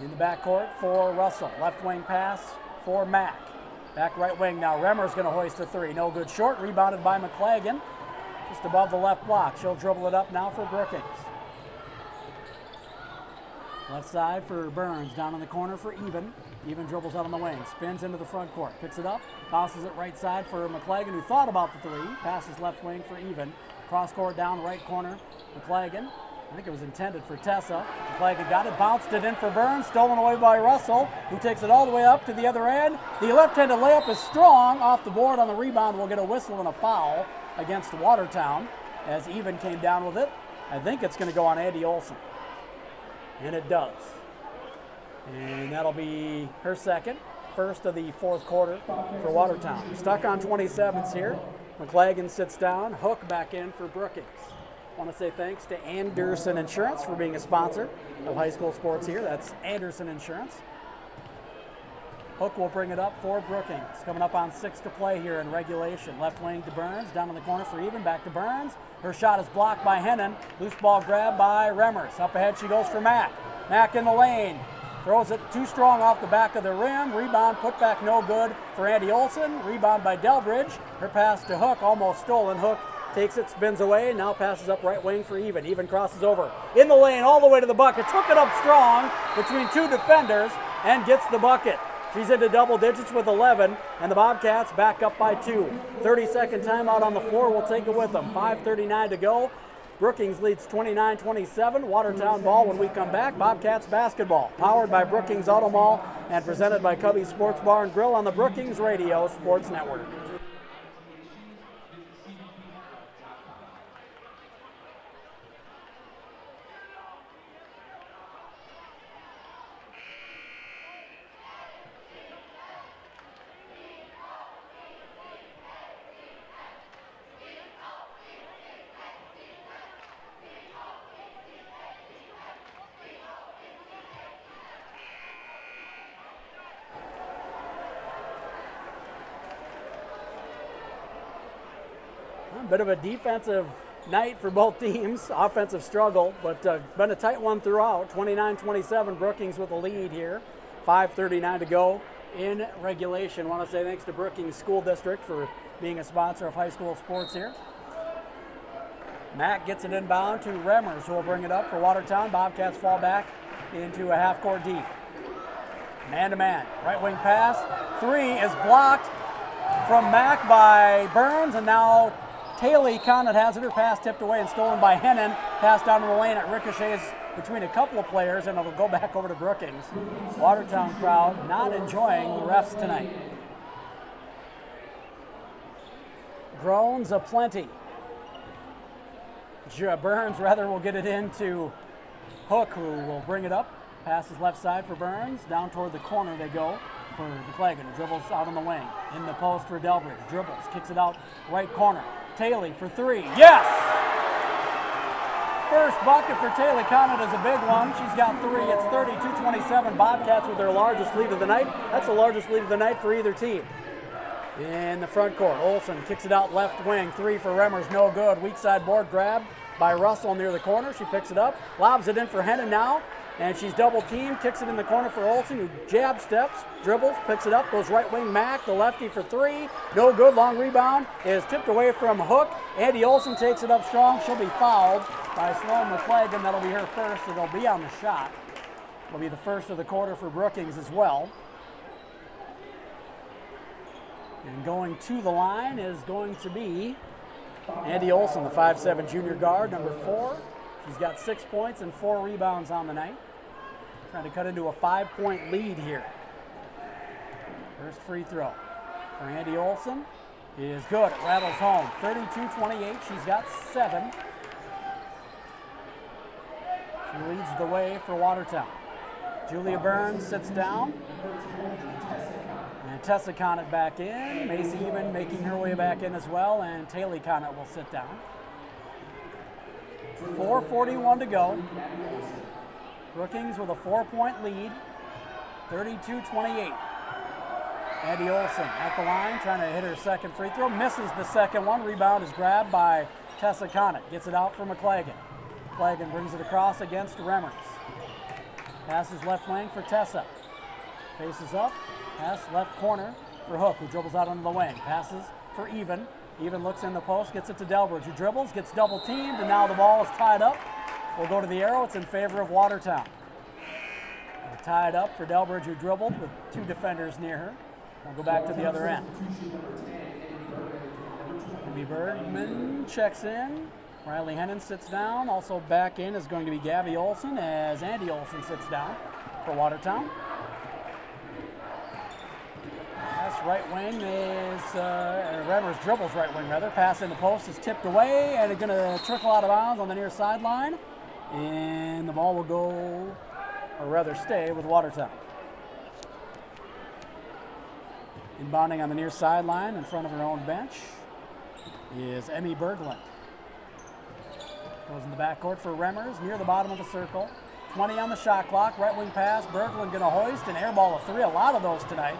In the backcourt for Russell. Left wing pass for Mack. Back right wing now. Remmers going to hoist a three. No good short. Rebounded by McClagan. Just above the left block. She'll dribble it up now for Brookings. Left side for Burns. Down in the corner for Even. Even dribbles out on the wing. Spins into the front court. Picks it up. Bounces it right side for McClagan, who thought about the three. Passes left wing for Even. Cross court down right corner. McClagan. I think it was intended for Tessa. McClagan got it, bounced it in for Burns, stolen away by Russell, who takes it all the way up to the other end. The left-handed layup is strong. Off the board on the rebound. We'll get a whistle and a foul against Watertown as Even came down with it. I think it's going to go on Andy Olsen. And it does. And that'll be her second, first of the fourth quarter for Watertown. Stuck on 27s here. McClagan sits down, Hook back in for Brookings. I want to say thanks to Anderson Insurance for being a sponsor of high school sports here. That's Anderson Insurance. Hook will bring it up for Brookings. Coming up on 6 to play here in regulation. Left wing to Burns, down in the corner for Even, back to Burns. Her shot is blocked by Hennon. Loose ball grab by Remmers. Up ahead she goes for Mack. Mack in the lane. Throws it too strong off the back of the rim. Rebound, put back no good for Andy Olsen. Rebound by Delbridge. Her pass to Hook, almost stolen. Hook takes it, spins away, now passes up right wing for Even. Even crosses over in the lane all the way to the bucket. Took it up strong between two defenders and gets the bucket. She's into double digits with 11, and the Bobcats back up by 2. 30-second timeout on the floor. We'll take it with them. 5:39 to go. Brookings leads 29-27. Watertown ball when we come back. Bobcats basketball, powered by Brookings Auto Mall and presented by Cubby Sports Bar and Grill on the Brookings Radio Sports Network. Bit of a defensive night for both teams, offensive struggle, but been a tight one throughout. 29-27, Brookings with the lead here. 5:39 to go in regulation. Want to say thanks to Brookings School District for being a sponsor of high school sports here. Mack gets it inbound to Remmers, who will bring it up for Watertown. Bobcats fall back into a half-court D. Man-to-man, right wing pass. Three is blocked from Mack by Burns, and now Haley Conant has it. Her pass tipped away and stolen by Hennon. Pass down to the lane. It ricochets between a couple of players, and it'll go back over to Brookings. Watertown crowd not enjoying the refs tonight. Groans aplenty. Burns will get it into Hook, who will bring it up. Passes left side for Burns. Down toward the corner they go for McClagan, who dribbles out on the wing. In the post for Delbridge. Dribbles, kicks it out right corner. Taylor for three. Yes! First bucket for Taylor Conant is a big one. She's got three. It's 32-27. Bobcats with their largest lead of the night. That's the largest lead of the night for either team. In the front court, Olsen kicks it out left wing. Three for Remmers, no good. Weak side board grab by Russell near the corner. She picks it up, lobs it in for Hennon now, and she's double teamed, kicks it in the corner for Olsen, who jab steps, dribbles, picks it up, goes right wing Mack, the lefty for three. No good, long rebound is tipped away from Hook. Andy Olsen takes it up strong. She'll be fouled by Sloan McClagan. That'll be her first, so they'll be on the shot. It'll be the first of the quarter for Brookings as well. And going to the line is going to be Andy Olsen, the 5'7" junior guard, number 4. She's got 6 points and 4 rebounds on the night. Trying to cut into a 5-point lead here. First free throw for Andy Olsen is good. It rattles home. 32-28. She's got 7. She leads the way for Watertown. Julia Burns sits down. And Tessa Conant back in. Macy Eben making her way back in as well. And Taylor Conant will sit down. 4:41 to go. Brookings with a 4-point lead. 32-28. Andy Olsen at the line, trying to hit her second free throw. Misses the second one. Rebound is grabbed by Tessa Conant. Gets it out for McClagan. McClagan brings it across against Remmers. Passes left wing for Tessa. Faces up. Pass left corner for Hook, who dribbles out onto the wing. Passes for Even. Even looks in the post, gets it to Delbridge, who dribbles, gets double teamed, and now the ball is tied up. We'll go to the arrow. It's in favor of Watertown. We're tied up for Delbridge, who dribbled with 2 defenders near her. We'll go back to the other end. Amy Bergman checks in. Riley Hennon sits down. Also back in is going to be Gabby Olsen as Andy Olsen sits down for Watertown. Pass right wing is, Remmers dribbles right wing rather. Pass in the post is tipped away and it's going to trickle out of bounds on the near sideline. And the ball will go, or rather stay, with Watertown. Inbounding on the near sideline in front of her own bench is Emmy Berglund. Goes in the backcourt for Remmers, near the bottom of the circle. 20 on the shot clock, right wing pass. Berglund gonna hoist and airball a 3. A lot of those tonight,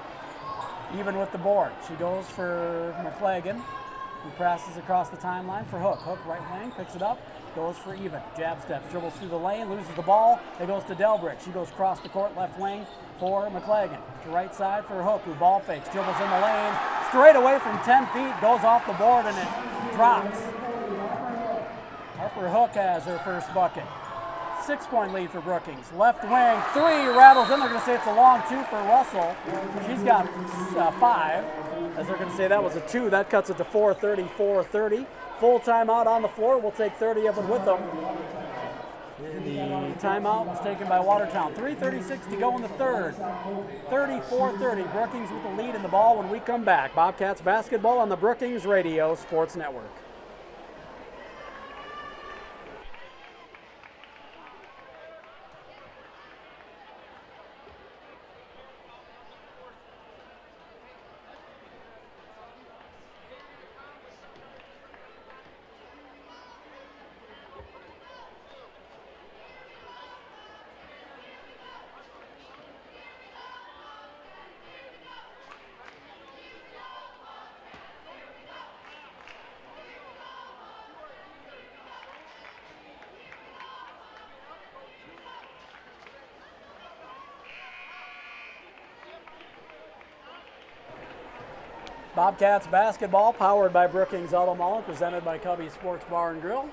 even with the board. She goes for McClagan, who passes across the timeline for Hook. Hook right wing, picks it up, goes for Even. Jab steps, dribbles through the lane, loses the ball. It goes to Delbridge. She goes across the court, left wing for McClagan. To right side for Hook, who ball fakes, dribbles in the lane, straight away from 10 feet, goes off the board and it drops. Harper Hook has her first bucket. 6-point lead for Brookings. Left wing, 3, rattles in. They're going to say it's a long 2 for Russell. She's got 5. As they're going to say that was a 2. That cuts it to 4:34:30. Full timeout on the floor. We'll take 30 of them with them. And the timeout was taken by Watertown. 3:36 to go in the third. 34-30. Brookings with the lead in the ball when we come back. Bobcats basketball on the Brookings Radio Sports Network. Bobcats basketball powered by Brookings Auto Mall and presented by Cubby Sports Bar and Grill.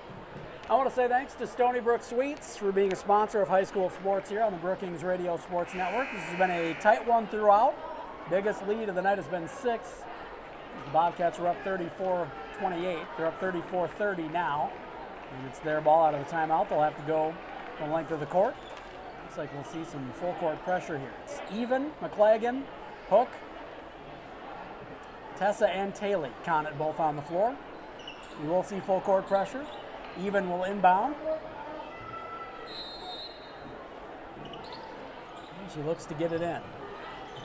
I want to say thanks to Stony Brook Sweets for being a sponsor of high school sports here on the Brookings Radio Sports Network. This has been a tight one throughout. Biggest lead of the night has been 6. The Bobcats were up 34-28 28. They're up 34-30 now. And it's their ball out of the timeout. They'll have to go the length of the court. Looks like we'll see some full court pressure here. It's Even, McClagan, Hook, Tessa and Taylor, Conant both on the floor. We will see full court pressure. Even will inbound. And she looks to get it in.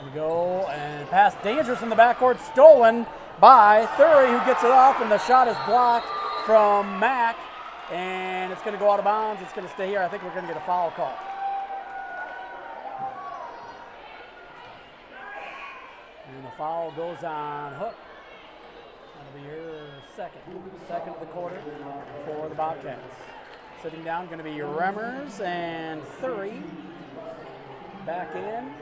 Gonna go and pass dangerous in the backcourt, stolen by Thury, who gets it off, and the shot is blocked from Mack, and it's gonna go out of bounds. It's gonna stay here. I think we're gonna get a foul call. And the foul goes on Hook. That'll be her second of the quarter for the Bobcats. Sitting down, going to be Remmers and Thury. Back in,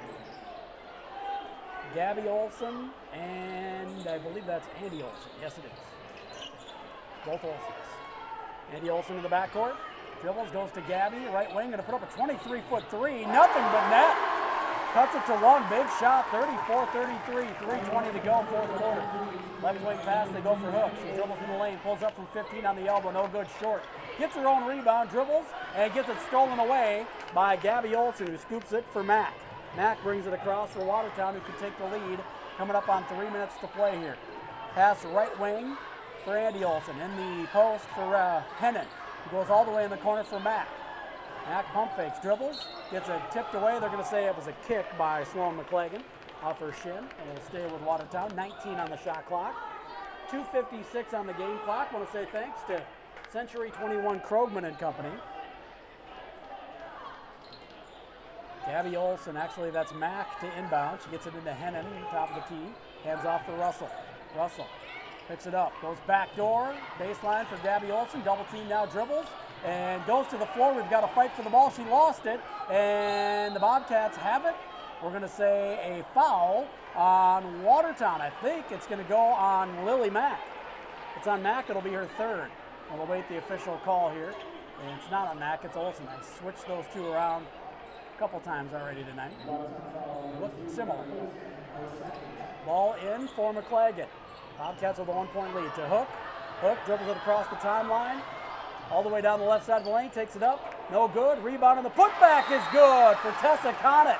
Gabby Olson, and I believe that's Andy Olson. Yes, it is. Both Olsons. Andy Olson in the backcourt. Dribbles, goes to Gabby, right wing, going to put up a 23-foot three. Nothing but net. Cuts it to one, big shot, 34-33, 3:20 to go, fourth quarter. Left wing pass, they go for Hook. She dribbles in the lane, pulls up from 15 on the elbow, no good, short. Gets her own rebound, dribbles, and gets it stolen away by Gabby Olson, who scoops it for Mack. Mack brings it across for Watertown, who can take the lead, coming up on 3 minutes to play here. Pass right wing for Andy Olson, in the post for Hennon, who goes all the way in the corner for Mack. Mack pump fakes, dribbles, gets it tipped away. They're going to say it was a kick by Sloan McClagan off her shin, and it'll stay with Watertown. 19 on the shot clock. 2:56 on the game clock. I want to say thanks to Century 21 Krogman and Company. Gabby Olson, actually that's Mack to inbound. She gets it into Hennon, top of the key. Hands off for Russell. Russell picks it up, goes back door, baseline for Gabby Olson. Double team now, dribbles, and goes to the floor. We've got to fight for the ball. She lost it, and the Bobcats have it. We're going to say a foul on Watertown. I think it's going to go on Lily Mack. It's on Mack. It'll be her third. And we'll wait the official call here. And it's not on Mack. It's Olson. I switched those two around a couple times already tonight. They look similar. Ball in for McClagan. Bobcats with a 1-point lead to Hook. Hook dribbles it across the timeline. All the way down the left side of the lane, takes it up. No good. Rebound, and the putback is good for Tessa Conant.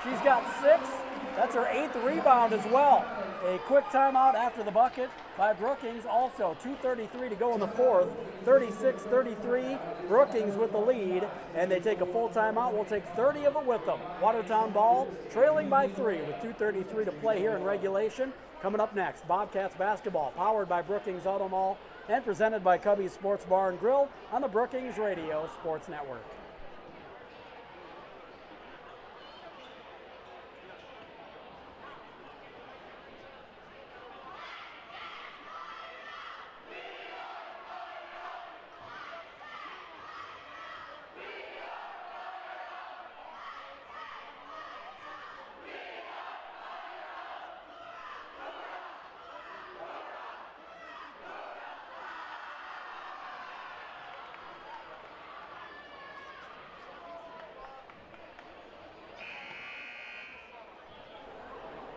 She's got 6. That's her 8th rebound as well. A quick timeout after the bucket by Brookings. Also, 2:33 to go in the fourth. 36-33. Brookings with the lead, and they take a full timeout. We'll take 30 of it with them. Watertown ball trailing by 3 with 2:33 to play here in regulation. Coming up next, Bobcats basketball, powered by Brookings Auto Mall and presented by Cubby's Sports Bar and Grill on the Brookings Radio Sports Network.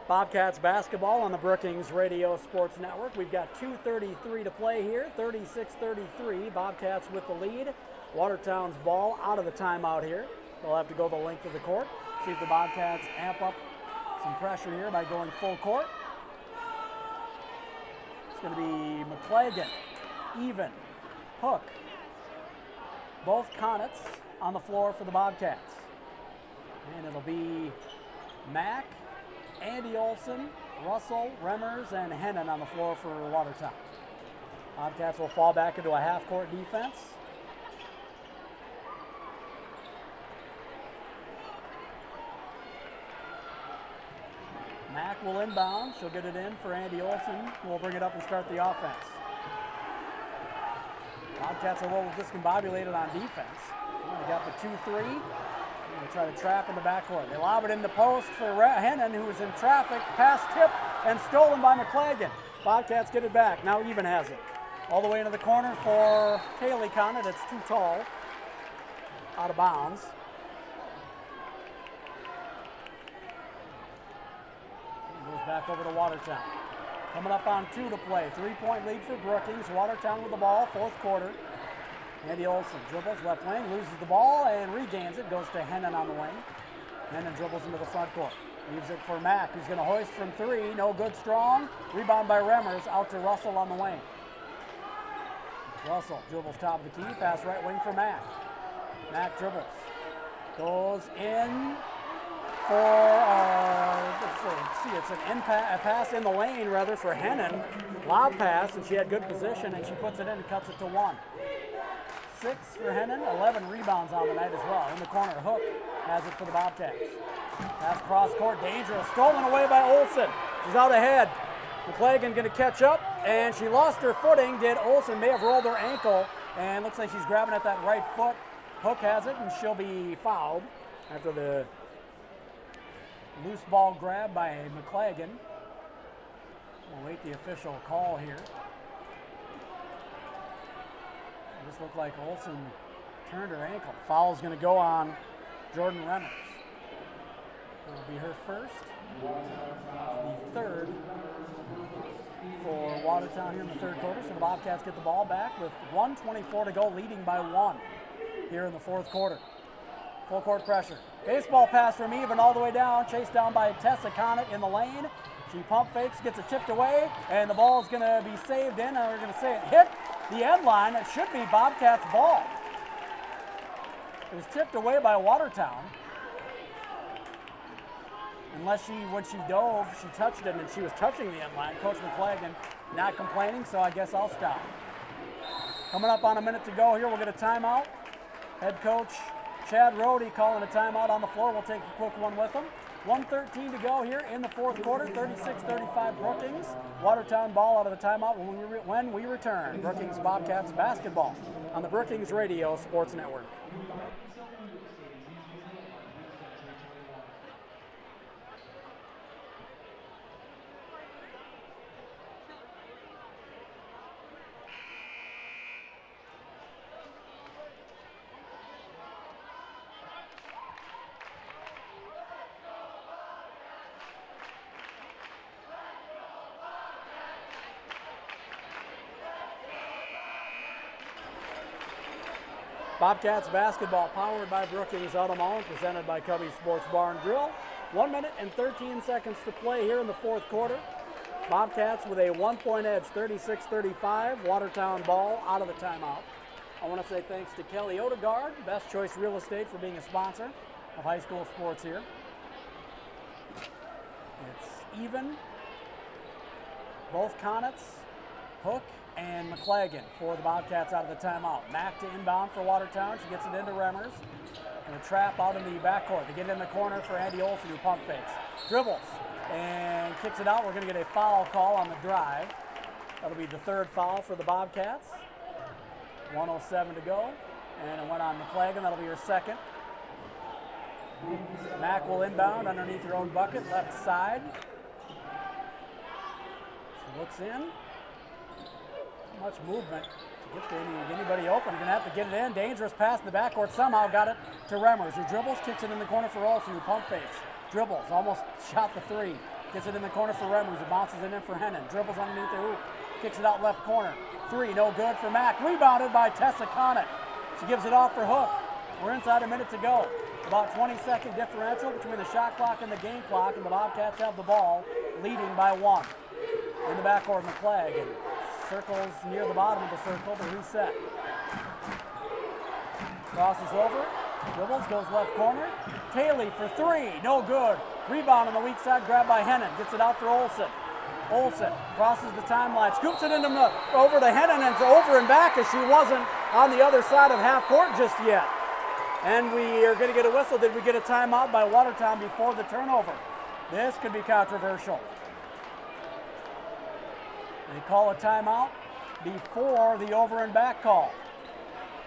Bobcats basketball on the Brookings Radio Sports Network. We've got 2:33 to play here, 36-33. Bobcats with the lead. Watertown's ball out of the timeout here. They'll have to go the length of the court. See if the Bobcats amp up some pressure here by going full court. It's going to be McClagan, Even, Hook. Both Conants on the floor for the Bobcats. And it'll be Mack, Andy Olson, Russell, Remmers, and Hennon on the floor for Watertown. Bobcats will fall back into a half-court defense. Mack will inbound. She'll get it in for Andy Olson, who will bring it up and start the offense. Bobcats are a little discombobulated on defense. They got the 2-3. They try to trap in the backcourt. They lob it in the post for Hennon, who is in traffic. Pass tipped and stolen by McClagan. Bobcats get it back. Now Even has it. All the way into the corner for Taylor Conant. It's too tall. Out of bounds. Goes back over to Watertown. Coming up on 2 to play. 3-point lead for Brookings. Watertown with the ball, fourth quarter. Andy Olson dribbles left wing, loses the ball and regains it. Goes to Hennon on the wing. Hennon dribbles into the front court. Leaves it for Mack, who's going to hoist from 3. No good, strong. Rebound by Remmers, out to Russell on the wing. Russell dribbles top of the key, pass right wing for Mack. Mack dribbles. Goes in for, it's a pass in the lane, rather, for Hennon. Lob pass, and she had good position, and she puts it in and cuts it to 1. 6 for Hennon, 11 rebounds on the night as well. In the corner, Hook has it for the Bobcats. Pass cross court, dangerous, stolen away by Olson. She's out ahead. McClagan going to catch up, and she lost her footing. Olson may have rolled her ankle, and looks like she's grabbing at that right foot. Hook has it, and she'll be fouled after the loose ball grab by McClagan. We'll wait the official call here. It just looked like Olson turned her ankle. Foul's going to go on Jordan Remmers. It'll be her first, the third for Watertown here in the third quarter. So the Bobcats get the ball back with 1:24 to go, leading by 1 here in the fourth quarter. Full court pressure. Baseball pass from Even all the way down, chased down by Tessa Connett in the lane. She pump fakes, gets it tipped away, and the ball is going to be saved in. And we're going to say it hit the end line. It should be Bobcats' ball. It was tipped away by Watertown. Unless when she dove, she touched it, and she was touching the end line. Coach McClagan not complaining, so I guess I'll stop. Coming up on a minute to go here, we'll get a timeout. Head coach Chad Rohde calling a timeout on the floor. We'll take a quick one with him. 1:13 to go here in the fourth quarter, 36-35 Brookings. Watertown ball out of the timeout when we return. Brookings Bobcats basketball on the Brookings Radio Sports Network. Bobcats basketball powered by Brookings Auto Mall, presented by Cubby Sports Bar and Grill. 1 minute and 13 seconds to play here in the fourth quarter. Bobcats with a 1-point edge, 36-35. Watertown ball out of the timeout. I want to say thanks to Kelly Odegaard, Best Choice Real Estate, for being a sponsor of high school sports here. It's Even, both Connetts, Hook, and McClagan for the Bobcats out of the timeout. Mack to inbound for Watertown. She gets it into Remmers. And a trap out in the backcourt. They get it in the corner for Andy Olson, who pump fakes. Dribbles and kicks it out. We're going to get a foul call on the drive. That'll be the third foul for the Bobcats. 1:07 to go. And it went on McClagan. That'll be her second. Mack will inbound underneath her own bucket, left side. She looks in. Much movement to get anybody open. You're going to have to get it in. Dangerous pass in the backcourt. Somehow got it to Remmers, who dribbles, kicks it in the corner for Olsen, who pump fakes. Dribbles, almost shot the 3. Gets it in the corner for Remmers, who bounces it in for Hennon. Dribbles underneath the hoop. Kicks it out left corner. 3, no good for Mack. Rebounded by Tessa Connett. She gives it off for Hook. We're inside a minute to go. About 20-second differential between the shot clock and the game clock, and the Bobcats have the ball, leading by 1. In the backcourt, McClagan circles near the bottom of the circle to reset. Crosses over, dribbles, goes left corner. Taylor for 3, no good. Rebound on the weak side, grabbed by Hennon. Gets it out for Olson. Olson crosses the timeline, scoops it over to Hennon, and it's over and back, as she wasn't on the other side of half court just yet. And we are going to get a whistle. Did we get a timeout by Watertown before the turnover? This could be controversial. They call a timeout before the over and back call.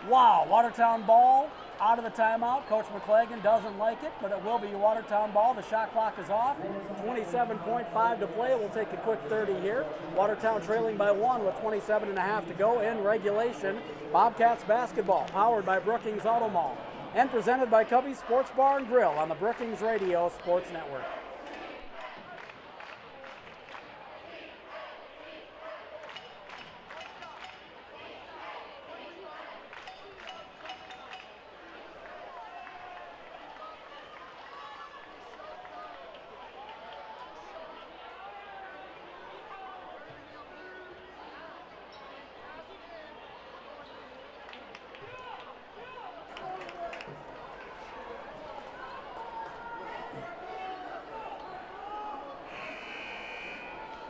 Wow, Watertown ball out of the timeout. Coach McClagan doesn't like it, but it will be Watertown ball. The shot clock is off. 27.5 to play. We'll take a quick 30 here. Watertown trailing by 1 with 27.5 to go in regulation. Bobcats basketball powered by Brookings Auto Mall and presented by Cubby Sports Bar and Grill on the Brookings Radio Sports Network.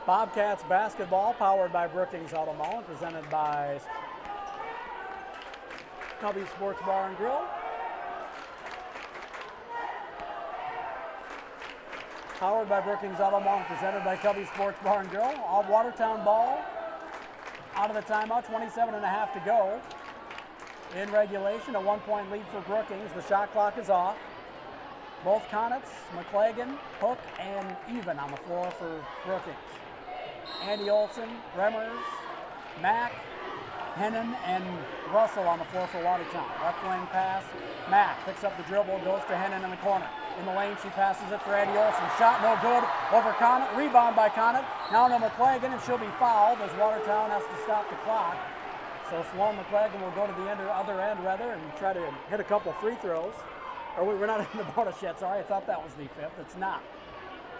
Bobcats basketball, powered by Brookings Auto Mall and presented by Cubby Sports Bar and Grill. Powered by Brookings Auto Mall and presented by Cubby Sports Bar and Grill. All Watertown ball out of the timeout, 27.5 to go. In regulation, a 1-point lead for Brookings. The shot clock is off. Both Connets, McClagan, Hook, and Even on the floor for Brookings. Andy Olson, Remmers, Mack, Hennon, and Russell on the floor for Watertown. Left wing pass. Mack picks up the dribble, goes to Hennon in the corner. In the lane, she passes it for Andy Olson. Shot no good over Conant. Rebound by Conant. Now to McClagan, and she'll be fouled as Watertown has to stop the clock. So Sloan McClagan will go to the other end and try to hit a couple free throws. Or we're not in the bonus yet, sorry. I thought that was the fifth. It's not.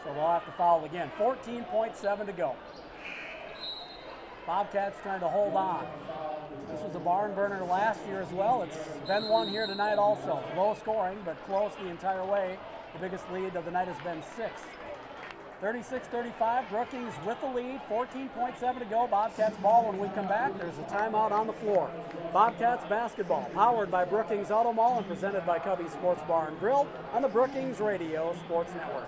So they'll have to foul again. 14.7 to go. Bobcats trying to hold on. This was a barn burner last year as well. It's been one here tonight also. Low scoring, but close the entire way. The biggest lead of the night has been 6. 36-35, Brookings with the lead. 14.7 to go. Bobcats ball when we come back. There's a timeout on the floor. Bobcats basketball, powered by Brookings Auto Mall and presented by Cubby Sports Bar and Grill on the Brookings Radio Sports Network.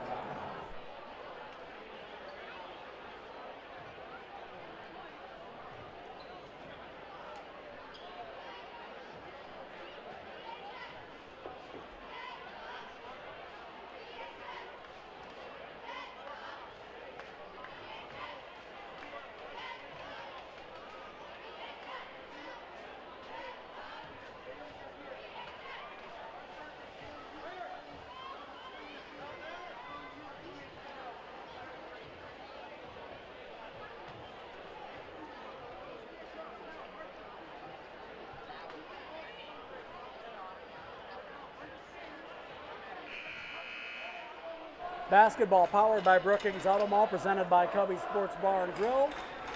Basketball powered by Brookings Auto Mall, presented by Cubby Sports Bar and Grill.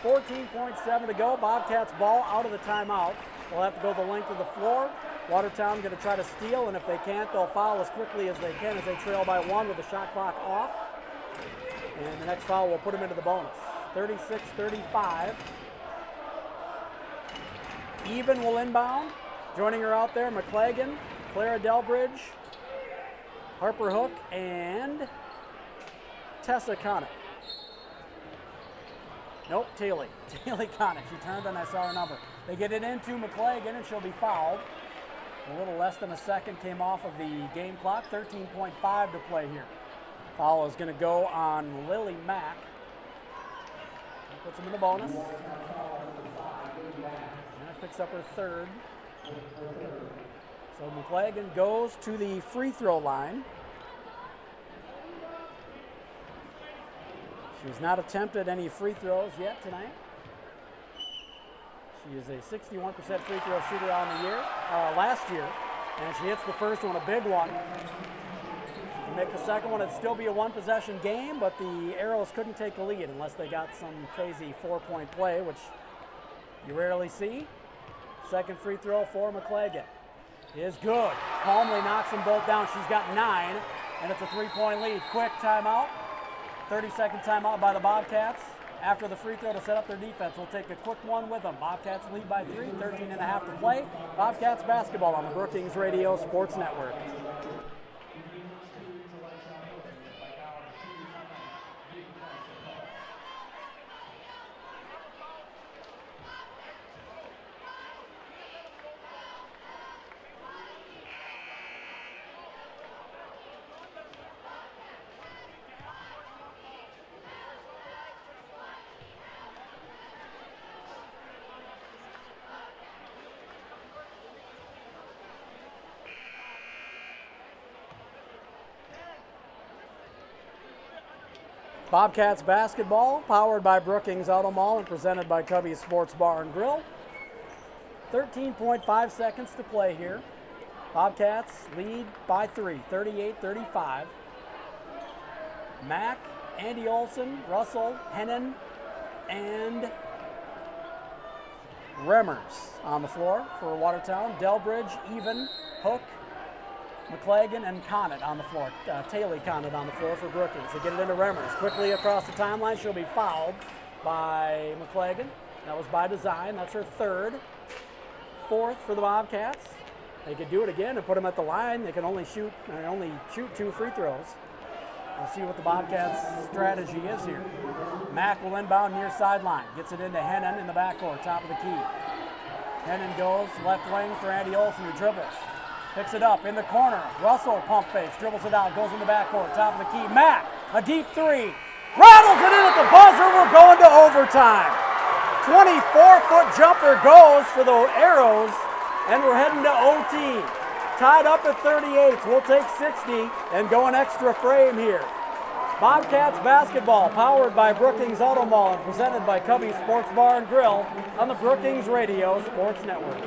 14.7 to go. Bobcats ball out of the timeout. They'll have to go the length of the floor. Watertown going to try to steal, and if they can't, they'll foul as quickly as they can as they trail by 1 with the shot clock off. And the next foul will put them into the bonus. 36-35. Even will inbound. Joining her out there, McClagan, Clara Delbridge, Harper Hook, and Tessa Conant. Nope, Taylor Conant. She turned and I saw her number. They get it into McClagan and she'll be fouled. A little less than a second came off of the game clock. 13.5 to play here. Foul is going to go on Lily Mack. That puts them in the bonus. And that picks up her third. So McClagan goes to the free throw line. She's not attempted any free throws yet tonight. She is a 61% free throw shooter on the year, last year, and she hits the first one, a big one. She can make the second one, it'd still be a one-possession game, but the Arrows couldn't take the lead unless they got some crazy 4-point play, which you rarely see. Second free throw for McClagan is good. Calmly knocks them both down. She's got 9, and it's a 3-point lead. Quick timeout. 30-second timeout by the Bobcats. After the free throw to set up their defense, we'll take a quick one with them. Bobcats lead by 3, 13.5 to play. Bobcats basketball on the Brookings Radio Sports Network. Bobcats basketball, powered by Brookings Auto Mall and presented by Cubby Sports Bar and Grill. 13.5 seconds to play here. Bobcats lead by 3, 38-35. Mack, Andy Olson, Russell, Hennon, and Remmers on the floor for Watertown. Delbridge, Even, Hook, McClagan and Conant on the floor. Taylor Conant on the floor for Brookings. They get it into Remmers. Quickly across the timeline. She'll be fouled by McClagan. That was by design. That's her third. Fourth for the Bobcats. They could do it again and put them at the line. They can only shoot 2 free throws. We'll see what the Bobcats' strategy is here. Mack will inbound near sideline. Gets it into Hennon in the backcourt, top of the key. Hennon goes left wing for Andy Olson, who dribbles. Picks it up in the corner. Russell pump fakes, dribbles it out, goes in the backcourt, top of the key. Mack, a deep three. Rattles it in at the buzzer. We're going to overtime. 24-foot jumper goes for the Arrows, and we're heading to OT. Tied up at 38. We'll take 60 and go an extra frame here. Bobcats basketball, powered by Brookings Auto Mall and presented by Cubby Sports Bar and Grill on the Brookings Radio Sports Network.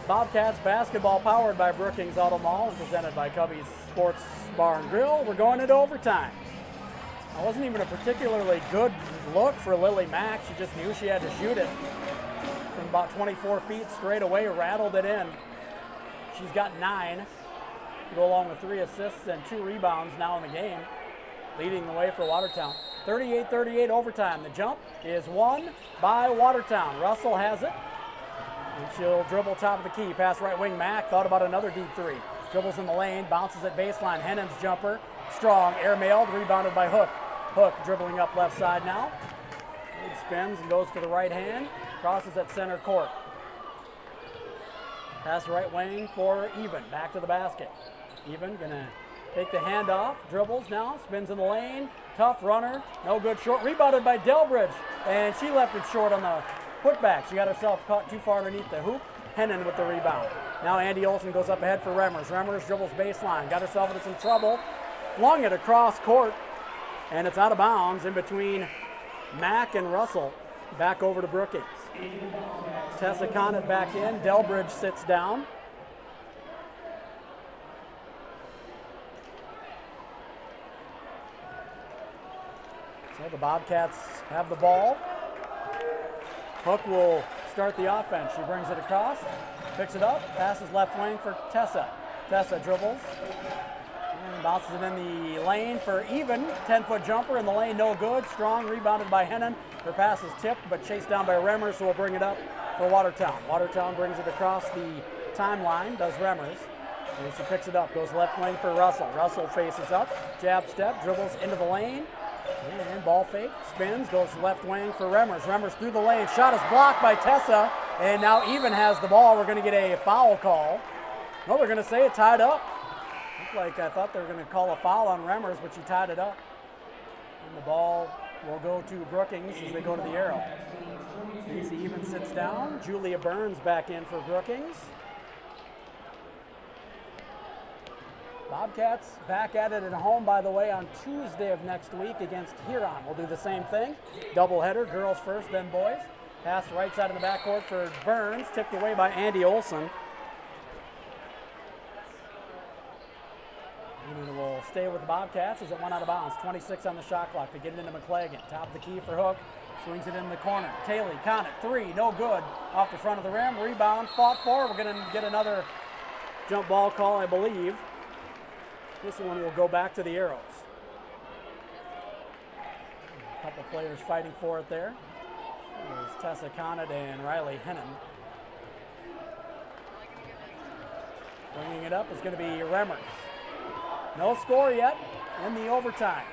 Bobcats basketball powered by Brookings Auto Mall and presented by Cubby's Sports Bar and Grill. We're going into overtime. It wasn't even a particularly good look for Lily Mack. She just knew she had to shoot it from about 24 feet straight away, rattled it in. She's got 9 to go along with 3 assists and 2 rebounds now in the game, leading the way for Watertown. 38-38 overtime. The jump is won by Watertown. Russell has it. And she'll dribble top of the key, pass right wing. Mack thought about another deep three. Dribbles in the lane, bounces at baseline. Hennon's jumper, strong, air-mailed, rebounded by Hook. Hook dribbling up left side now. He spins and goes to the right hand, crosses at center court. Pass right wing for Even, back to the basket. Even gonna take the handoff, dribbles now, spins in the lane, tough runner, no good short, rebounded by Delbridge, and she left it short on the putback. She got herself caught too far underneath the hoop. Hennon with the rebound. Now Andy Olson goes up ahead for Remmers. Remmers dribbles baseline, got herself into some trouble, flung it across court, and it's out of bounds in between Mack and Russell. Back over to Brookings. Tessa Conant back in. Delbridge sits down. So the Bobcats have the ball. Hook will start the offense. She brings it across, picks it up, passes left wing for Tessa. Tessa dribbles and bounces it in the lane for Even. 10-foot jumper in the lane, no good. Strong, rebounded by Hennon. Her pass is tipped, but chased down by Remmers, so we'll bring it up for Watertown. Watertown brings it across the timeline, does Remmers. And she picks it up, goes left wing for Russell. Russell faces up, jab step, dribbles into the lane. And ball fake, spins, goes left wing for Remmers. Remmers through the lane, shot is blocked by Tessa, and now Even has the ball. We're going to get a foul call. No, they're going to say it tied up. Looked like I thought they were going to call a foul on Remmers, but she tied it up. And the ball will go to Brookings as they go to the arrow. Casey Even sits down. Julia Burns back in for Brookings. Bobcats back at it at home, by the way, on Tuesday of next week against Huron. We'll do the same thing. Doubleheader, girls first, then boys. Pass to right side of the backcourt for Burns, tipped away by Andy Olson. And we'll stay with the Bobcats as it went out of bounds. 26 on the shot clock. They get it into McClagan. Top of the key for Hook. Swings it in the corner. Taylor, Conant, 3, no good. Off the front of the rim. Rebound, fought for. We're going to get another jump ball call, I believe. This one will go back to the Arrows. A couple players fighting for it there. There's Tessa Conant and Riley Hennon. Bringing it up is going to be Remmers. No score yet in the overtime.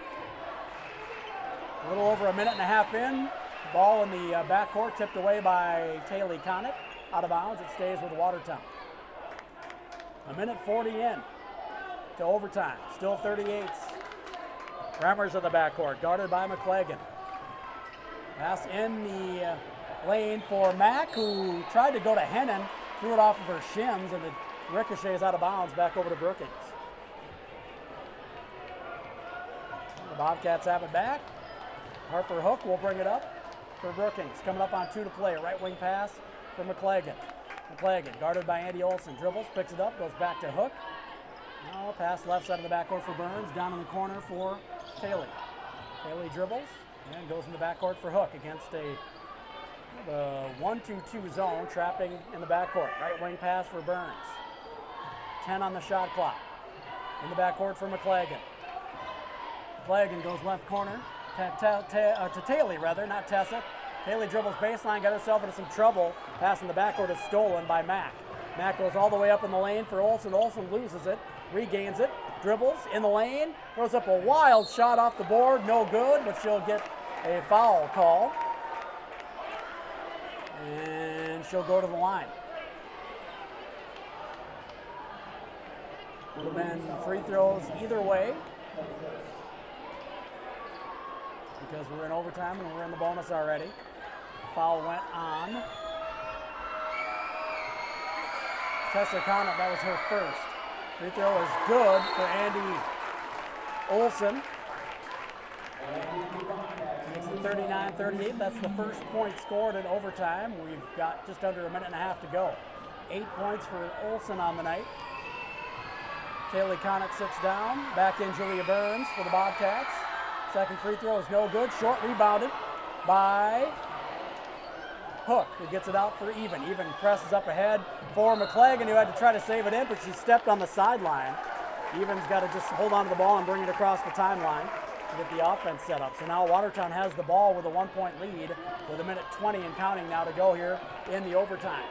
A little over a minute and a half in. Ball in the backcourt tipped away by Taylor Connick. Out of bounds, it stays with Watertown. A minute 40 in to overtime. Still 38s. Remmers in the backcourt, guarded by McClagan. Pass in the lane for Mack, who tried to go to Hennon, threw it off of her shins, and it ricochets out of bounds back over to Brookings. The Bobcats have it back. Harper Hook will bring it up for Brookings. Coming up on 2 to play. Right wing pass for McClagan. McClagan, guarded by Andy Olson, dribbles, picks it up, goes back to Hook. Now pass left side of the backcourt for Burns, down in the corner for Taylor. Taylor dribbles and goes in the backcourt for Hook against a 1-2-2 zone, trapping in the backcourt. Right wing pass for Burns. 10 on the shot clock. In the backcourt for McClagan. McClagan goes left corner to Taylor, rather, not Tessa. Taylor dribbles baseline, got herself into some trouble. Pass in the backcourt is stolen by Mack. Mack goes all the way up in the lane for Olson. Olson loses it, regains it, dribbles in the lane, throws up a wild shot off the board, no good, but she'll get a foul call. And she'll go to the line. Would have been free throws either way, because we're in overtime and we're in the bonus already. Foul went on Tessa Connick. That was her first. Free throw is good for Andy Olson. Makes it 39-38. That's the first point scored in overtime. We've got just under a minute and a half to go. 8 points for Olson on the night. Taylor Connick sits down. Back in Julia Burns for the Bobcats. Second free throw is no good. Short rebounded by Hook, who gets it out for Even. Even presses up ahead for McClagan, who had to try to save it in, but she stepped on the sideline. Even's got to just hold on to the ball and bring it across the timeline to get the offense set up. So now Watertown has the ball with a 1-point lead with a minute 20 and counting now to go here in the overtime.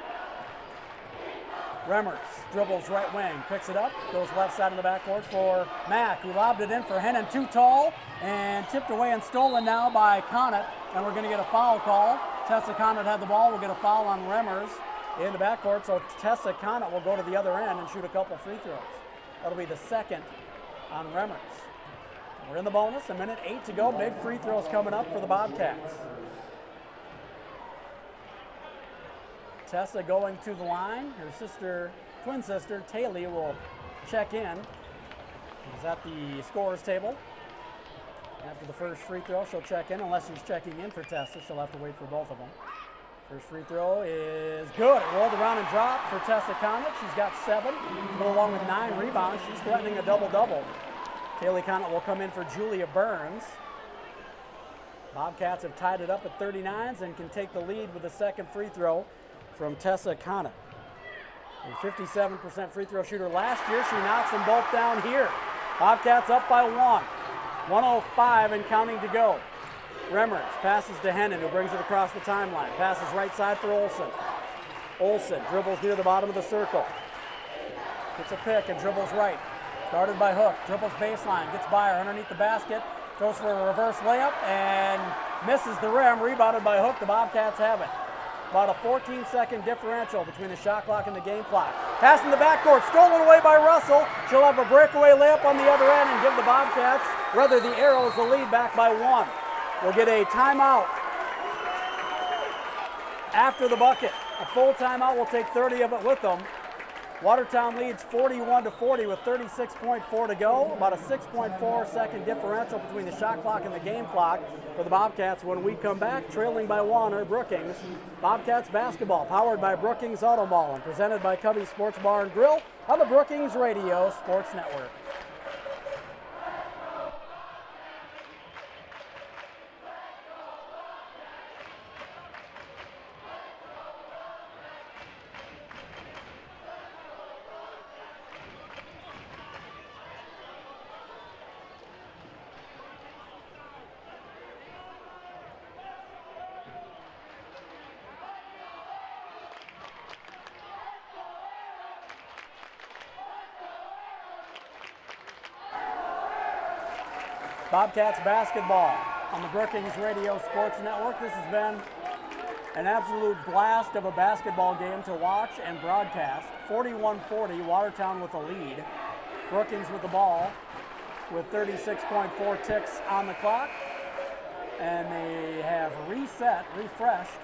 Remmers dribbles right wing, picks it up, goes left side of the backcourt for Mack, who lobbed it in for Hennon, too tall, and tipped away and stolen now by Connick, and we're going to get a foul call. Tessa Connick had the ball. We'll get a foul on Remmers in the backcourt, so Tessa Connick will go to the other end and shoot a couple free throws. That'll be the second on Remmers. We're in the bonus, a minute 8 to go. Big free throws coming up for the Bobcats. Tessa going to the line. Her twin sister, Taylor, will check in. She's at the scorer's table. After the first free throw, she'll check in. Unless she's checking in for Tessa, she'll have to wait for both of them. First free throw is good. It rolled around and dropped for Tessa Connick. She's got 7, go along with 9 rebounds. She's threatening a double-double. Taylor Connick will come in for Julia Burns. Bobcats have tied it up at 39s and can take the lead with the second free throw from Tessa Connick. A 57% free throw shooter last year. She knocks them both down here. Bobcats up by 1. 1:05 and counting to go. Remmers passes to Hennon, who brings it across the timeline. Passes right side for Olson. Olson dribbles near the bottom of the circle. Gets a pick and dribbles right. Guarded by Hook. Dribbles baseline. Gets by her underneath the basket. Goes for a reverse layup and misses the rim. Rebounded by Hook. The Bobcats have it. About a 14-second differential between the shot clock and the game clock. Pass in the backcourt, stolen away by Russell. She'll have a breakaway layup on the other end and give the Bobcats, rather the Arrows, the lead back by 1. We'll get a timeout after the bucket. A full timeout, we'll take 30 of it with them. Watertown leads 41-40 with 36.4 to go. About a 6.4 second differential between the shot clock and the game clock for the Bobcats when we come back, trailing by 1 are Brookings. Bobcats basketball powered by Brookings Auto Mall and presented by Cubby Sports Bar and Grill on the Brookings Radio Sports Network. Bobcats basketball on the Brookings Radio Sports Network. This has been an absolute blast of a basketball game to watch and broadcast. 41-40, Watertown with the lead. Brookings with the ball with 36.4 ticks on the clock. And they have refreshed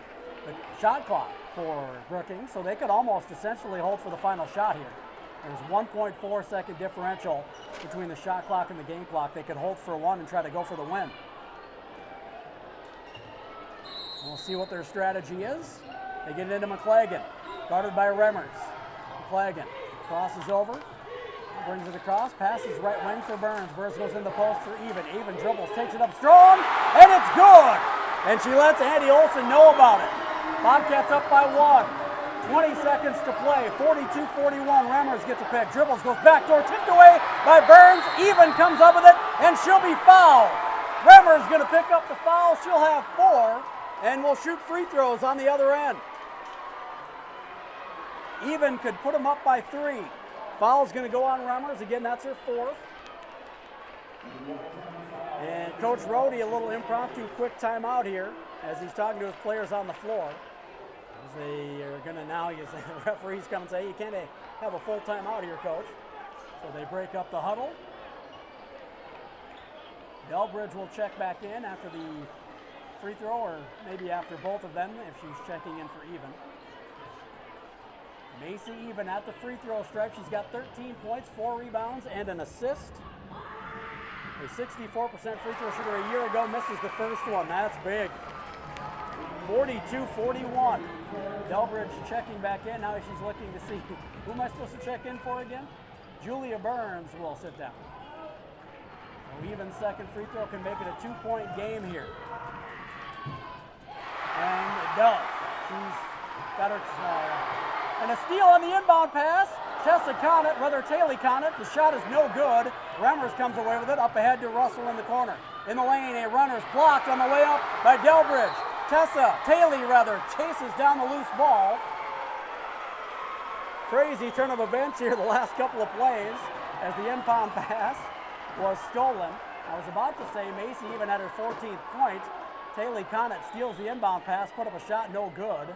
the shot clock for Brookings, so they could almost essentially hold for the final shot here. There's 1.4 second differential between the shot clock and the game clock. They could hold for one and try to go for the win. We'll see what their strategy is. They get it into McLagan, guarded by Remmers. McLagan crosses over, brings it across, passes right wing for Burns. Burns goes in the post for Even. Even dribbles, takes it up strong, and it's good! And she lets Andy Olson know about it. Bobcats up by 1. 20 seconds to play, 42-41, Remmers gets a pick, dribbles, goes backdoor, tipped away by Burns, Even comes up with it, and she'll be fouled. Remmers gonna pick up the foul, she'll have 4, and will shoot free throws on the other end. Even could put them up by 3. Foul's gonna go on Remmers, again, that's her 4th. And Coach Rohde, a little impromptu quick timeout here, as he's talking to his players on the floor. They are going to now, the referees come and say, you can't have a full timeout here, Coach. So they break up the huddle. Delbridge will check back in after the free throw, or maybe after both of them if she's checking in for Even. Macy Even at the free throw stripe. She's got 13 points, 4 rebounds, and an assist. A 64% free throw shooter a year ago, misses the first one. That's big. 42-41. Delbridge checking back in. Now she's looking to see, who am I supposed to check in for again? Julia Burns will sit down. So Even second free throw can make it a 2-point game here. And it does. She's got her, and a steal on the inbound pass. Tessa Conant, Taylor Conant. The shot is no good. Remmers comes away with it. Up ahead to Russell in the corner. In the lane, a runner's blocked on the way up by Delbridge. Taylor chases down the loose ball. Crazy turn of events here the last couple of plays as the inbound pass was stolen. I was about to say Macy Even had her 14th point. Taylor Conant steals the inbound pass, put up a shot, no good.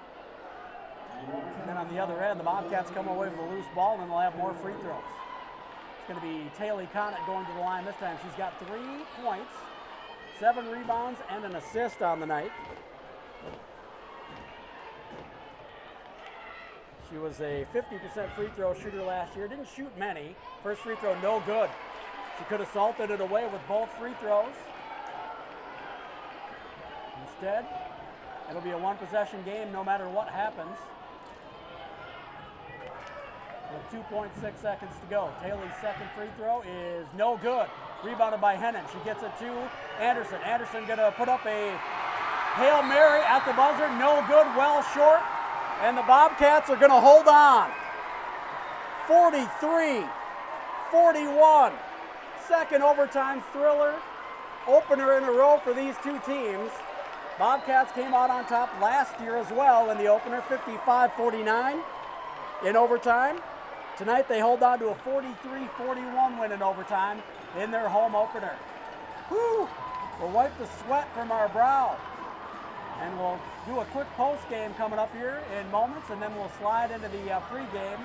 And then on the other end, the Bobcats come away with a loose ball, and they'll have more free throws. It's going to be Taylor Conant going to the line this time. She's got 3 points, 7 rebounds, and an assist on the night. She was a 50% free throw shooter last year. Didn't shoot many. First free throw, no good. She could have salted it away with both free throws. Instead, it'll be a 1-possession game no matter what happens. With 2.6 seconds to go. Taylor's second free throw is no good. Rebounded by Hennon. She gets it to Anderson. Anderson gonna put up a Hail Mary at the buzzer. No good, well short. And the Bobcats are gonna hold on. 43-41. Second overtime thriller. Opener in a row for these two teams. Bobcats came out on top last year as well in the opener, 55-49 in overtime. Tonight they hold on to a 43-41 win in overtime in their home opener. Whew! We'll wipe the sweat from our brow. And we'll do a quick post game coming up here in moments, and then we'll slide into the pregame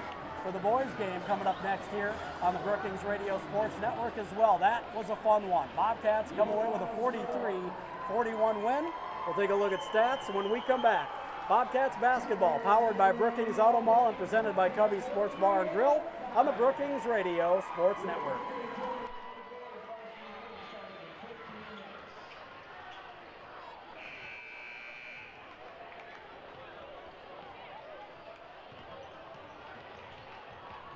for the boys game coming up next here on the Brookings Radio Sports Network as well. That was a fun one. Bobcats come away with a 43-41 win. We'll take a look at stats when we come back. Bobcats basketball, powered by Brookings Auto Mall and presented by Cubby Sports Bar and Grill on the Brookings Radio Sports Network.